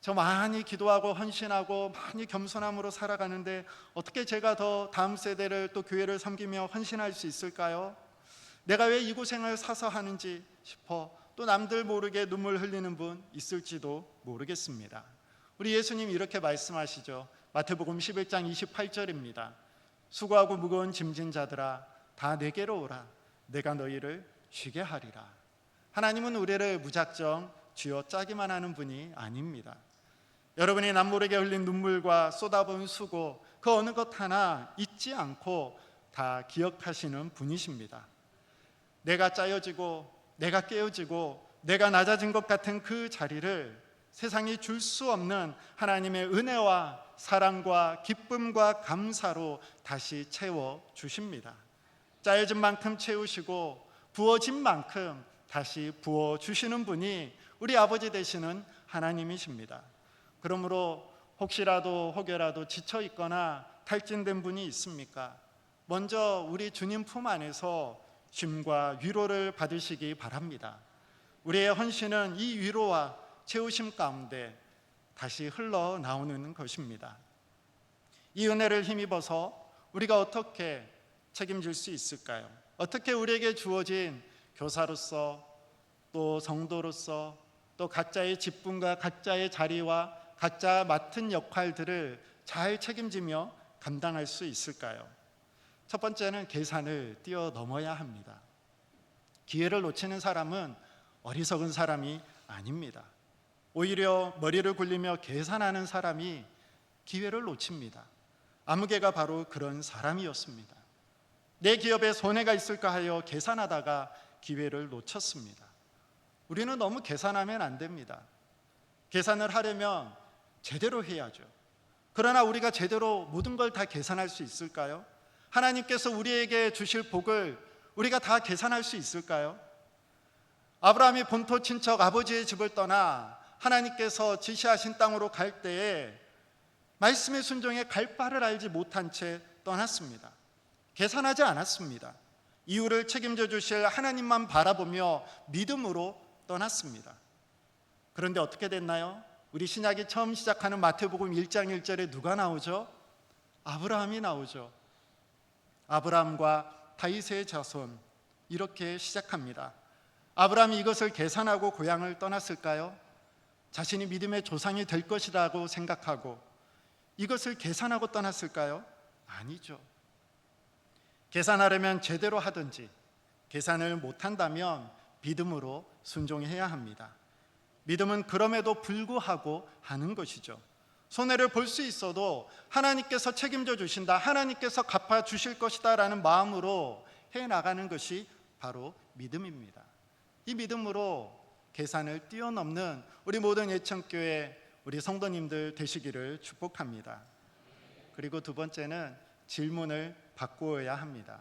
저 많이 기도하고 헌신하고 많이 겸손함으로 살아가는데 어떻게 제가 더 다음 세대를 또 교회를 섬기며 헌신할 수 있을까요? 내가 왜 이 고생을 사서 하는지 싶어 또 남들 모르게 눈물 흘리는 분 있을지도 모르겠습니다. 우리 예수님 이렇게 말씀하시죠. 마태복음 11장 28절입니다. 수고하고 무거운 짐진 자들아 다 내게로 오라. 내가 너희를 쉬게 하리라. 하나님은 우리를 무작정 쥐어 짜기만 하는 분이 아닙니다. 여러분이 남모르게 흘린 눈물과 쏟아부은 수고 그 어느 것 하나 잊지 않고 다 기억하시는 분이십니다. 내가 짜여지고 내가 깨어지고 내가 낮아진 것 같은 그 자리를 세상이 줄 수 없는 하나님의 은혜와 사랑과 기쁨과 감사로 다시 채워주십니다. 짜여진 만큼 채우시고 부어진 만큼 다시 부어주시는 분이 우리 아버지 되시는 하나님이십니다. 그러므로 혹여라도 지쳐 있거나 탈진된 분이 있습니까? 먼저 우리 주님 품 안에서 쉼과 위로를 받으시기 바랍니다. 우리의 헌신은 이 위로와 채우심 가운데 다시 흘러나오는 것입니다. 이 은혜를 힘입어서 우리가 어떻게 책임질 수 있을까요? 어떻게 우리에게 주어진 교사로서 또 성도로서 또 각자의 직분과 각자의 자리와 각자 맡은 역할들을 잘 책임지며 감당할 수 있을까요? 첫 번째는 계산을 뛰어넘어야 합니다. 기회를 놓치는 사람은 어리석은 사람이 아닙니다. 오히려 머리를 굴리며 계산하는 사람이 기회를 놓칩니다. 아무개가 바로 그런 사람이었습니다. 내 기업에 손해가 있을까 하여 계산하다가 기회를 놓쳤습니다. 우리는 너무 계산하면 안 됩니다. 계산을 하려면 제대로 해야죠. 그러나 우리가 제대로 모든 걸 다 계산할 수 있을까요? 하나님께서 우리에게 주실 복을 우리가 다 계산할 수 있을까요? 아브라함이 본토 친척 아버지의 집을 떠나 하나님께서 지시하신 땅으로 갈 때에 말씀의 순종에 갈 바를 알지 못한 채 떠났습니다. 계산하지 않았습니다. 이유를 책임져 주실 하나님만 바라보며 믿음으로 떠났습니다. 그런데 어떻게 됐나요? 우리 신약이 처음 시작하는 마태복음 1장 1절에 누가 나오죠? 아브라함이 나오죠. 아브라함과 다윗의 자손, 이렇게 시작합니다. 아브라함이 이것을 계산하고 고향을 떠났을까요? 자신이 믿음의 조상이 될 것이라고 생각하고 이것을 계산하고 떠났을까요? 아니죠. 계산하려면 제대로 하든지, 계산을 못한다면 믿음으로 순종해야 합니다. 믿음은 그럼에도 불구하고 하는 것이죠. 손해를 볼 수 있어도 하나님께서 책임져 주신다, 하나님께서 갚아 주실 것이다 라는 마음으로 해나가는 것이 바로 믿음입니다. 이 믿음으로 계산을 뛰어넘는 우리 모든 예천교회 우리 성도님들 되시기를 축복합니다. 그리고 두 번째는 질문을 바꾸어야 합니다.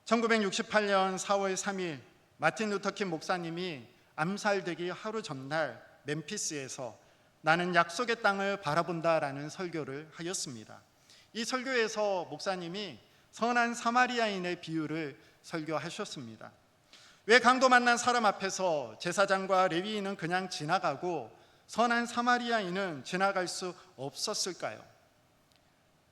1968년 4월 3일 마틴 루터킹 목사님이 암살되기 하루 전날 멤피스에서 나는 약속의 땅을 바라본다라는 설교를 하였습니다. 이 설교에서 목사님이 선한 사마리아인의 비유를 설교하셨습니다. 왜 강도 만난 사람 앞에서 제사장과 레위인은 그냥 지나가고 선한 사마리아인은 지나갈 수 없었을까요?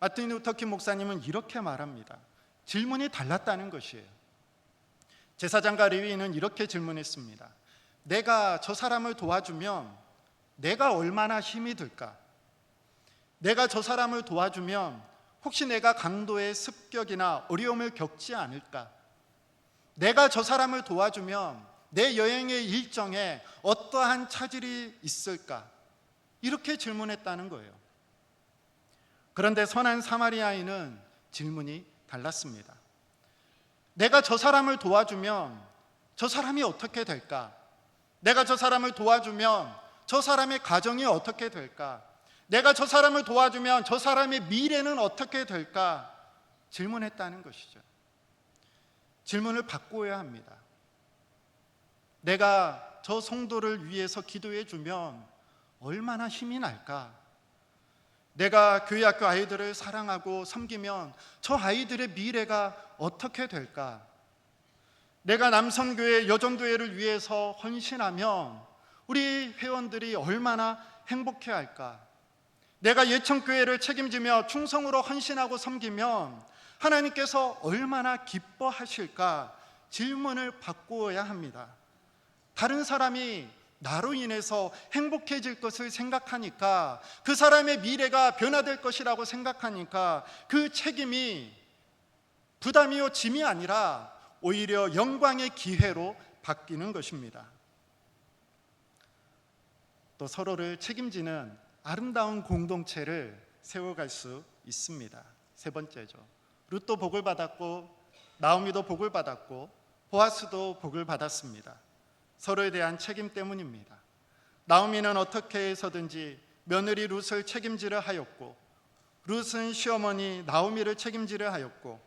마틴 루터킹 목사님은 이렇게 말합니다. 질문이 달랐다는 것이에요. 제사장과 레위인은 이렇게 질문했습니다. 내가 저 사람을 도와주면 내가 얼마나 힘이 들까? 내가 저 사람을 도와주면 혹시 내가 강도의 습격이나 어려움을 겪지 않을까? 내가 저 사람을 도와주면 내 여행의 일정에 어떠한 차질이 있을까? 이렇게 질문했다는 거예요. 그런데 선한 사마리아인은 질문이 달랐습니다. 내가 저 사람을 도와주면 저 사람이 어떻게 될까? 내가 저 사람을 도와주면 저 사람의 가정이 어떻게 될까? 내가 저 사람을 도와주면 저 사람의 미래는 어떻게 될까? 질문했다는 것이죠. 질문을 바꾸어야 합니다. 내가 저 성도를 위해서 기도해 주면 얼마나 힘이 날까? 내가 교회 학교 아이들을 사랑하고 섬기면 저 아이들의 미래가 어떻게 될까? 내가 남성교회, 여전교회를 위해서 헌신하면 우리 회원들이 얼마나 행복해할까? 내가 예천교회를 책임지며 충성으로 헌신하고 섬기면 하나님께서 얼마나 기뻐하실까? 질문을 바꾸어야 합니다. 다른 사람이 나로 인해서 행복해질 것을 생각하니까, 그 사람의 미래가 변화될 것이라고 생각하니까 그 책임이 부담이요 짐이 아니라 오히려 영광의 기회로 바뀌는 것입니다. 또 서로를 책임지는 아름다운 공동체를 세워갈 수 있습니다. 세 번째죠. 룻도 복을 받았고 나오미도 복을 받았고 보아스도 복을 받았습니다. 서로에 대한 책임 때문입니다. 나오미는 어떻게 해서든지 며느리 룻을 책임지려 하였고, 룻은 시어머니 나오미를 책임지려 하였고,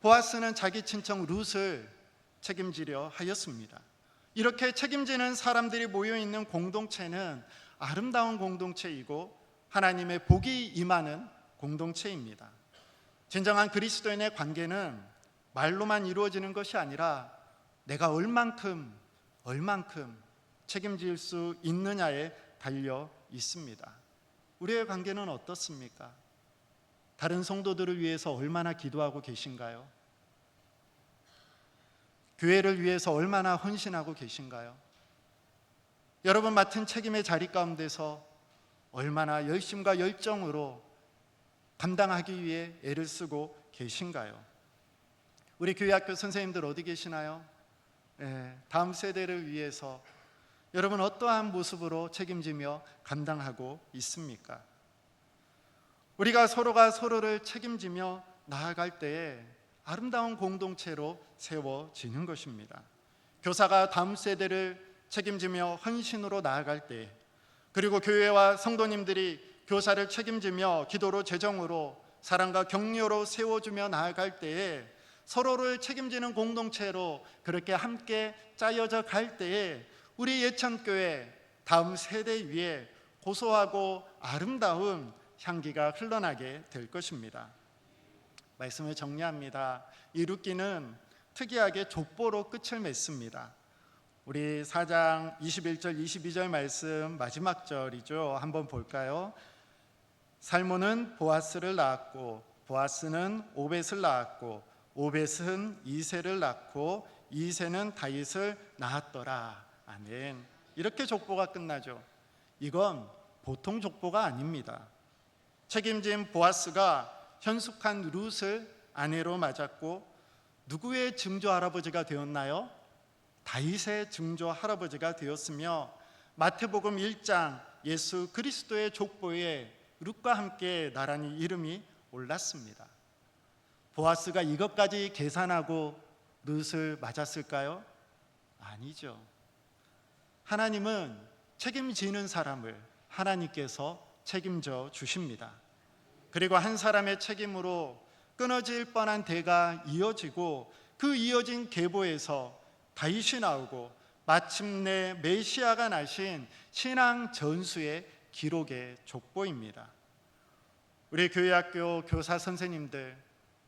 보아스는 자기 친척 룻을 책임지려 하였습니다. 이렇게 책임지는 사람들이 모여있는 공동체는 아름다운 공동체이고 하나님의 복이 임하는 공동체입니다. 진정한 그리스도인의 관계는 말로만 이루어지는 것이 아니라 내가 얼만큼 책임질 수 있느냐에 달려 있습니다. 우리의 관계는 어떻습니까? 다른 성도들을 위해서 얼마나 기도하고 계신가요? 교회를 위해서 얼마나 헌신하고 계신가요? 여러분 맡은 책임의 자리 가운데서 얼마나 열심과 열정으로 감당하기 위해 애를 쓰고 계신가요? 우리 교회 학교 선생님들 어디 계시나요? 다음 세대를 위해서 여러분 어떠한 모습으로 책임지며 감당하고 있습니까? 우리가 서로가 서로를 책임지며 나아갈 때에 아름다운 공동체로 세워지는 것입니다. 교사가 다음 세대를 책임지며 헌신으로 나아갈 때, 그리고 교회와 성도님들이 교사를 책임지며 기도로 재정으로 사랑과 격려로 세워주며 나아갈 때에 서로를 책임지는 공동체로 그렇게 함께 짜여져 갈 때에 우리 예천교회 다음 세대 위에 고소하고 아름다운 향기가 흘러나게 될 것입니다. 말씀을 정리합니다. 이룻기는 특이하게 족보로 끝을 맺습니다. 우리 4장 21절 22절 말씀 마지막 절이죠. 한번 볼까요? 살몬은 보아스를 낳았고 보아스는 오벳을 낳았고 오벳은 이새를 낳고 이새는 다윗을 낳았더라. 아멘. 이렇게 족보가 끝나죠. 이건 보통 족보가 아닙니다. 책임진 보아스가 현숙한 룻을 아내로 맞았고 누구의 증조 할아버지가 되었나요? 다윗의 증조 할아버지가 되었으며 마태복음 1장 예수 그리스도의 족보에 룻과 함께 나란히 이름이 올랐습니다. 보아스가 이것까지 계산하고 룻을 맞았을까요? 아니죠. 하나님은 책임지는 사람을 하나님께서 책임져 주십니다. 그리고 한 사람의 책임으로 끊어질 뻔한 대가 이어지고 그 이어진 계보에서 다윗이 나오고 마침내 메시아가 나신 신앙 전수의 기록의 족보입니다. 우리 교회학교 교사 선생님들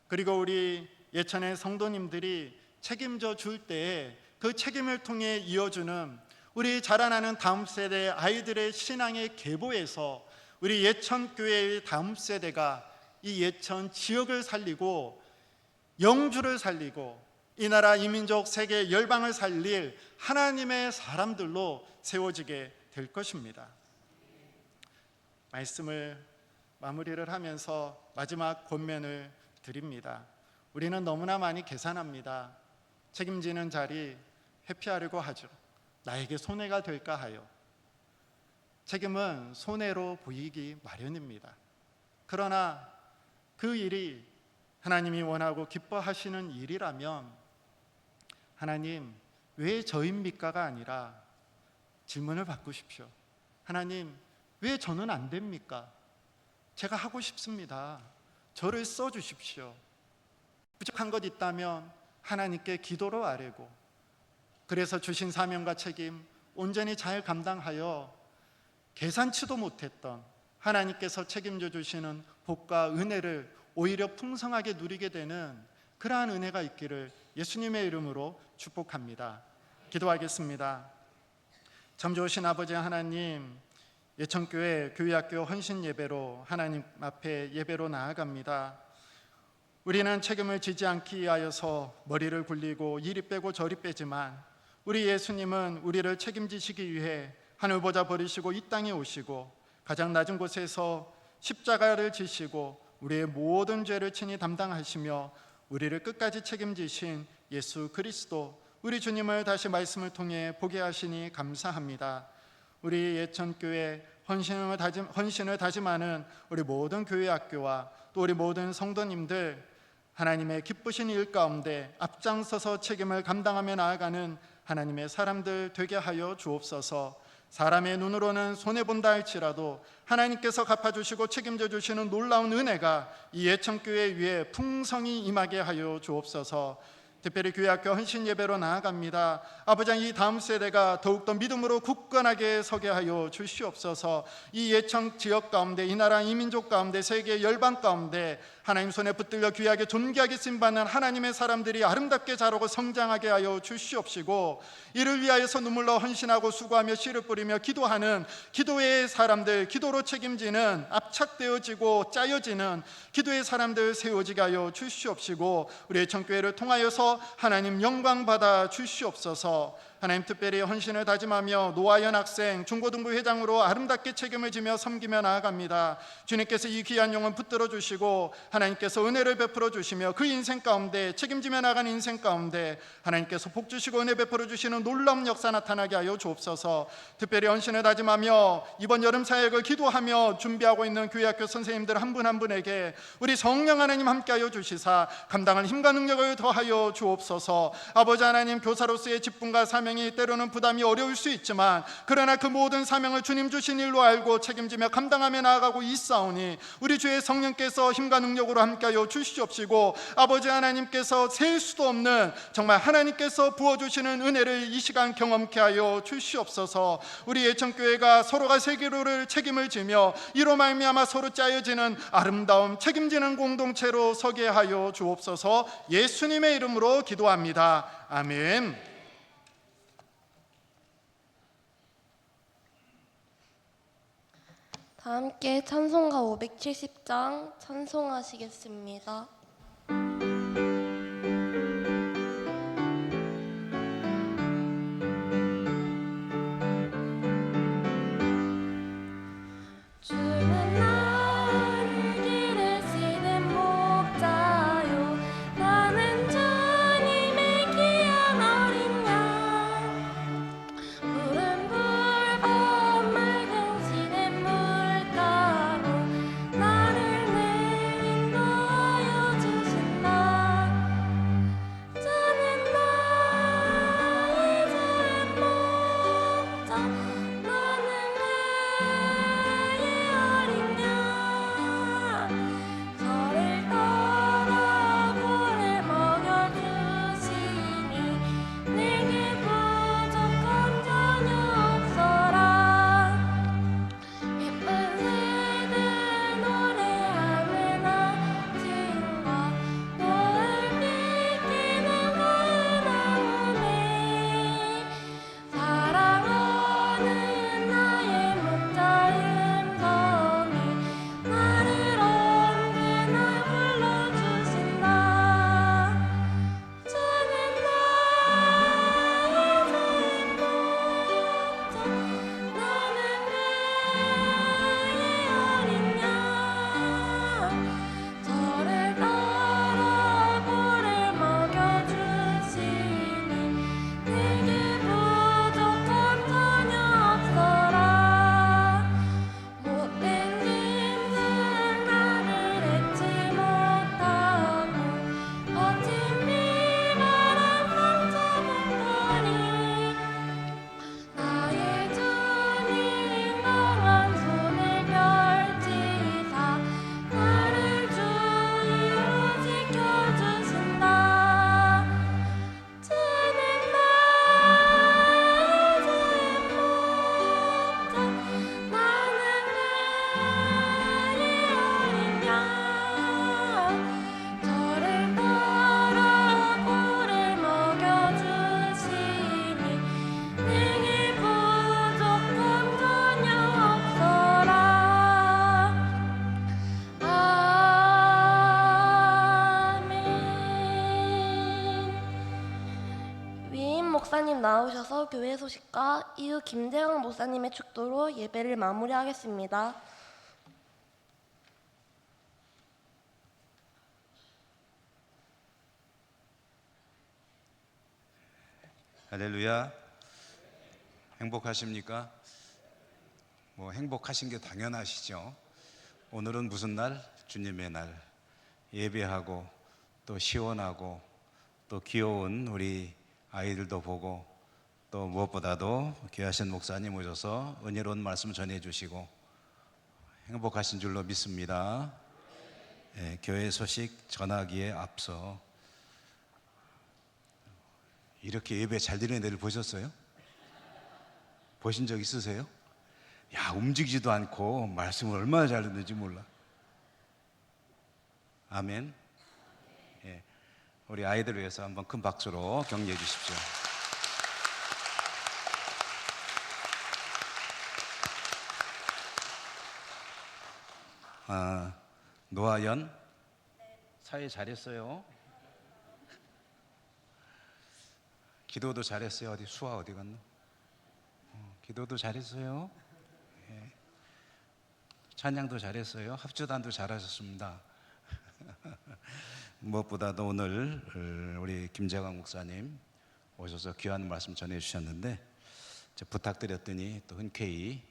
그리고 우리 예천의 성도님들이 책임져 줄 때에 그 책임을 통해 이어주는 우리 자라나는 다음 세대 아이들의 신앙의 계보에서 우리 예천교회의 다음 세대가 이 예천 지역을 살리고 영주를 살리고 이 나라 이민족 세계 열방을 살릴 하나님의 사람들로 세워지게 될 것입니다. 말씀을 마무리를 하면서 마지막 권면을 드립니다. 우리는 너무나 많이 계산합니다. 책임지는 자리 회피하려고 하죠. 나에게 손해가 될까 하여. 책임은 손해로 보이기 마련입니다. 그러나 그 일이 하나님이 원하고 기뻐하시는 일이라면 하나님 왜 저입니까가 아니라 질문을 바꾸십시오. 하나님 왜 저는 안 됩니까? 제가 하고 싶습니다. 저를 써주십시오. 부족한 것 있다면 하나님께 기도로 아뢰고 그래서 주신 사명과 책임 온전히 잘 감당하여 계산치도 못했던 하나님께서 책임져 주시는 복과 은혜를 오히려 풍성하게 누리게 되는 그러한 은혜가 있기를 예수님의 이름으로 축복합니다. 기도하겠습니다. 참 좋으신 아버지 하나님, 예천교회 교회학교 헌신 예배로 하나님 앞에 예배로 나아갑니다. 우리는 책임을 지지 않기 위하여서 머리를 굴리고 이리 빼고 저리 빼지만 우리 예수님은 우리를 책임지시기 위해 하늘보좌 버리시고 이 땅에 오시고 가장 낮은 곳에서 십자가를 지시고 우리의 모든 죄를 친히 담당하시며 우리를 끝까지 책임지신 예수 그리스도 우리 주님을 다시 말씀을 통해 보게 하시니 감사합니다. 우리 예천교회 헌신을 다짐하는 우리 모든 교회 학교와 또 우리 모든 성도님들 하나님의 기쁘신 일 가운데 앞장서서 책임을 감당하며 나아가는 하나님의 사람들 되게 하여 주옵소서. 사람의 눈으로는 손해본다 할지라도 하나님께서 갚아주시고 책임져 주시는 놀라운 은혜가 이 예천교회 위에 풍성히 임하게 하여 주옵소서. 특별히 교회학교 헌신 예배로 나아갑니다. 아버지, 이 다음 세대가 더욱더 믿음으로 굳건하게 서게 하여 주시옵소서. 이 예천 지역 가운데 이 나라 이민족 가운데 세계 열방 가운데 하나님 손에 붙들려 귀하게 존귀하게 쓰임받는 하나님의 사람들이 아름답게 자라고 성장하게 하여 주시옵시고 이를 위하여서 눈물로 헌신하고 수고하며 씨를 뿌리며 기도하는 기도의 사람들, 기도로 책임지는 압착되어지고 짜여지는 기도의 사람들 세워지게 하여 주시옵시고 우리 예천교회를 통하여서 하나님 영광 받아 주시옵소서. 하나님 특별히 헌신을 다짐하며 노아연 학생 중고등부 회장으로 아름답게 책임을 지며 섬기며 나아갑니다. 주님께서 이 귀한 영혼 붙들어 주시고 하나님께서 은혜를 베풀어 주시며 그 인생 가운데 책임지며 나간 인생 가운데 하나님께서 복 주시고 은혜 베풀어 주시는 놀라운 역사 나타나게 하여 주옵소서. 특별히 헌신을 다짐하며 이번 여름 사역을 기도하며 준비하고 있는 교회학교 선생님들 한 분 한 분에게 우리 성령 하나님 함께하여 주시사 감당할 힘과 능력을 더하여 주옵소서. 아버지 하나님, 교사로서의 직분과 사명이 때로는 부담이 어려울 수 있지만 그러나 그 모든 사명을 주님 주신 일로 알고 책임지며 감당하며 나아가고 있사오니 우리 주의 성령께서 힘과 능력으로 함께하여 주시옵시고 아버지 하나님께서 셀 수도 없는 정말 하나님께서 부어주시는 은혜를 이 시간 경험케 하여 주시옵소서. 우리 예천교회가 서로가 세계로를 책임을 지며 이로 말미암아 서로 짜여지는 아름다움 책임지는 공동체로 서게 하여 주옵소서. 예수님의 이름으로 기도합니다. 아멘. 다 함께 찬송가 570장 찬송하시겠습니다. 주는 나를 기르시는 목자요 나는 주님의 귀한 어린 양 푸른 불법 맑은 시냇 물가로 나를 인도하여 주신다. 주는 나의 주의 목자 나는 그의 어린 양 저를 따라 꿀을 먹여주시니 내게 부족함 전혀 없어라. 예쁜 새들 노래하는 아침과 노을 비키는 그나무네 사랑하는 나의 목자 음성이 나를 언제나 불러주신다. 주는 나의 주의 목자 나는 그의 어린 양 저를 따라 꿀을 먹여주시니 내게 부족함 전혀 없어라. 못된 짐승 나를 잊지 못하고 거친 비바람 상처받더니 나의 주님 강한 손을 펼치사 나를 주위로 지켜주신다. 주는 나의 주의 목자 나는 그의 어린 양 저를 따라 꿀을 먹여주시니 내게 부족함 전혀 없어라. 아멘. 위임 목사님 나오셔서 교회 소식과 이후 김재영 목사님의 축도로 예배를 마무리하겠습니다. 할렐루야. 행복하십니까? 뭐 행복하신 게 당연하시죠. 오늘은 무슨 날? 주님의 날. 예배하고 또 시원하고 또 귀여운 우리 아이들도 보고 또 무엇보다도 귀하신 목사님 오셔서 은혜로운 말씀 전해주시고 행복하신 줄로 믿습니다. 교회 소식 전하기에 앞서 이렇게 예배 잘 드리는 애들 보셨어요? 보신 적 있으세요? 야, 움직이지도 않고 말씀을 얼마나 잘 듣는지 몰라. 아멘. 예, 우리 아이들을 위해서 한번 큰 박수로 격려해 주십시오. 노아연 사회 잘했어요. 기도도 잘했어요. 어디 수아 어디 갔나? 기도도 잘했어요. 예. 찬양도 잘했어요. 합주단도 잘하셨습니다. 무엇보다도 오늘 우리 김재광 목사님 오셔서 귀한 말씀 전해주셨는데 부탁드렸더니 또 흔쾌히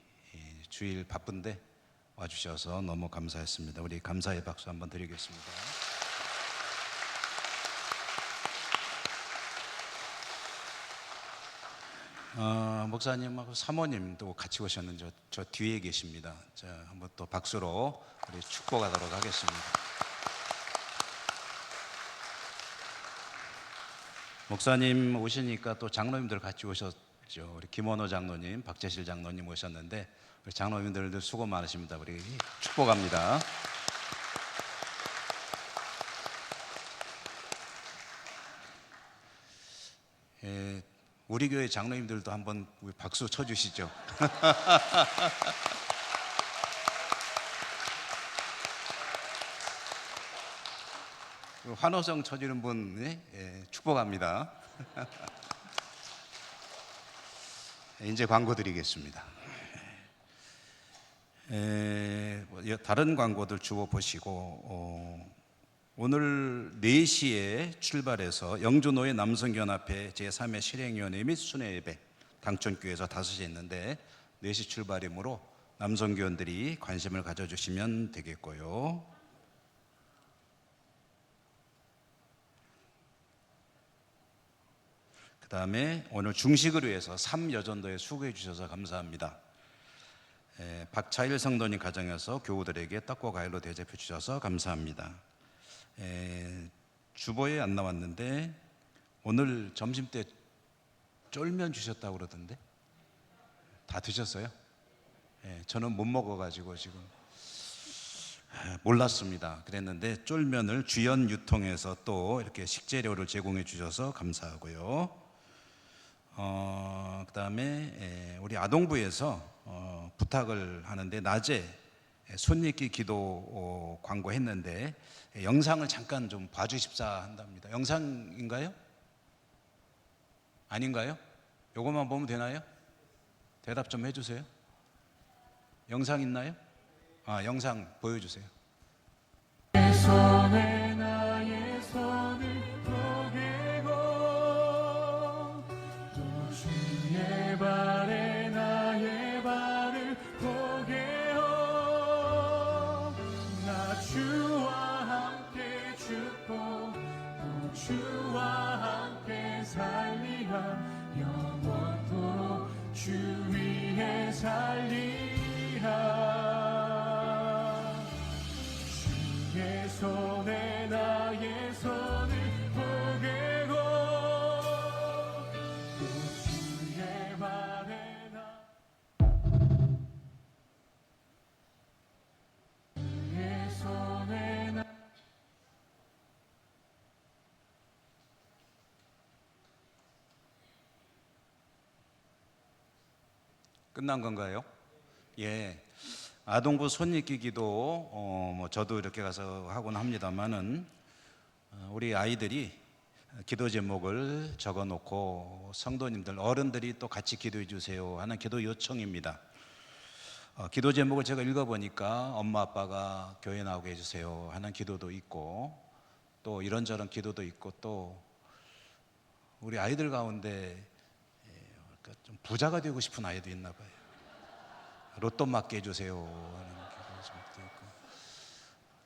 주일 바쁜데 와주셔서 너무 감사했습니다. 우리 감사의 박수 한번 드리겠습니다. 목사님하고 사모님도 같이 오셨는데 저 뒤에 계십니다. 자, 한번 또 박수로 우리 축복하도록 하겠습니다. 목사님 오시니까 또 장로님들 같이 오셨죠. 우리 김원호 장로님, 박재실 장로님 오셨는데 우리 장로님들도 수고 많으십니다. 우리 축복합니다. 예, 우리 교회 장로님들도 한번 우리 박수 쳐주시죠. 환호성 쳐주는 분 축복합니다. 이제 광고 드리겠습니다. 다른 광고들 주워 보시고 오늘 4시에 출발해서 영주노예 남성연합회 제3회 실행위원회 및 순회예배 당천교회에서 5시에 있는데 4시 출발이므로 남성교원들이 관심을 가져주시면 되겠고요. 그 다음에 오늘 중식을 위해서 3여전도에 수고해 주셔서 감사합니다. 박차일 성도님 가정에서 교우들에게 떡과 과일로 대접해 주셔서 감사합니다. 주보에 안 나왔는데 오늘 점심때 쫄면 주셨다고 그러던데 다 드셨어요? 저는 못 먹어가지고 지금 몰랐습니다. 그랬는데 쫄면을 주연 유통해서 또 이렇게 식재료를 제공해 주셔서 감사하고요. 그 다음에 우리 아동부에서 부탁을 하는데 낮에 손익기 기도 광고했는데 영상을 잠깐 좀 봐주십사 한답니다. 영상인가요? 아닌가요? 요것만 보면 되나요? 대답 좀 해주세요. 영상 있나요? 영상 보여주세요. 내 손에 나의 손을 포개고 또 주의 발에 나의 발을 포개어 나 주와 함께 죽고 또 주와 함께 살리라 영원토록 주 위에 살리라 주의 손에 나의 손을 포개고 또 주의 발에 주의 손에 나 끝난 건가요? 예. 아동부 손익기 기도 저도 이렇게 가서 하곤 합니다만은 우리 아이들이 기도 제목을 적어 놓고 성도님들 어른들이 또 같이 기도해 주세요 하는 기도 요청입니다. 기도 제목을 제가 읽어 보니까 엄마 아빠가 교회 나오게 해 주세요 하는 기도도 있고 또 이런저런 기도도 있고 또 우리 아이들 가운데 좀 부자가 되고 싶은 아이도 있나 봐요. 로또 맞게 해주세요 하는 기도 제목도 있고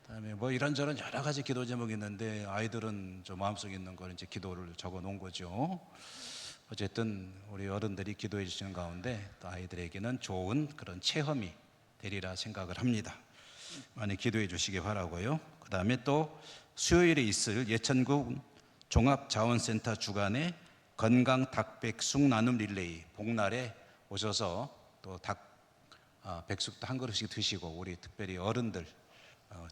그다음에 뭐 이런저런 여러 가지 기도 제목이 있는데 아이들은 저 마음속에 있는 걸 이제 기도를 적어 놓은 거죠. 어쨌든 우리 어른들이 기도해 주시는 가운데 또 아이들에게는 좋은 그런 체험이 되리라 생각을 합니다. 많이 기도해 주시기 바라고요. 그다음에 또 수요일에 있을 예천군 종합자원센터 주간의 건강 닭백숙 나눔 릴레이 복날에 오셔서 또 백숙도 한 그릇씩 드시고 우리 특별히 어른들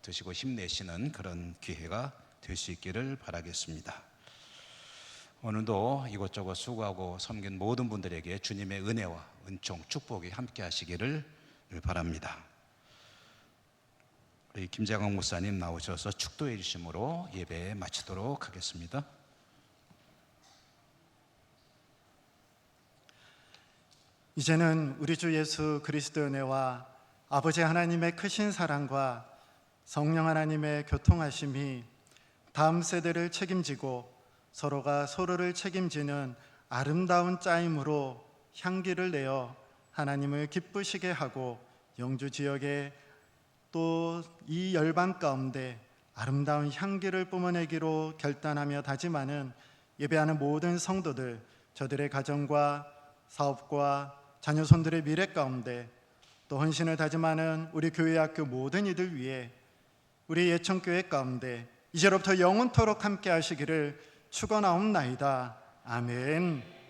드시고 힘내시는 그런 기회가 될 수 있기를 바라겠습니다. 오늘도 이곳저곳 수고하고 섬긴 모든 분들에게 주님의 은혜와 은총, 축복이 함께 하시기를 바랍니다. 우리 김재광 목사님 나오셔서 축도해 주심으로 예배 마치도록 하겠습니다. 이제는 우리 주 예수 그리스도의 은혜와 아버지 하나님의 크신 사랑과 성령 하나님의 교통하심이 다음 세대를 책임지고 서로가 서로를 책임지는 아름다운 짜임으로 향기를 내어 하나님을 기쁘시게 하고 영주 지역에 또 이 열방 가운데 아름다운 향기를 뿜어내기로 결단하며 다짐하는 예배하는 모든 성도들, 저들의 가정과 사업과 자녀손들의 미래 가운데 또 헌신을 다짐하는 우리 교회 학교 모든 이들 위해 우리 예천교회 가운데 이제로부터 영원토록 함께 하시기를 축원하옵나이다. 아멘.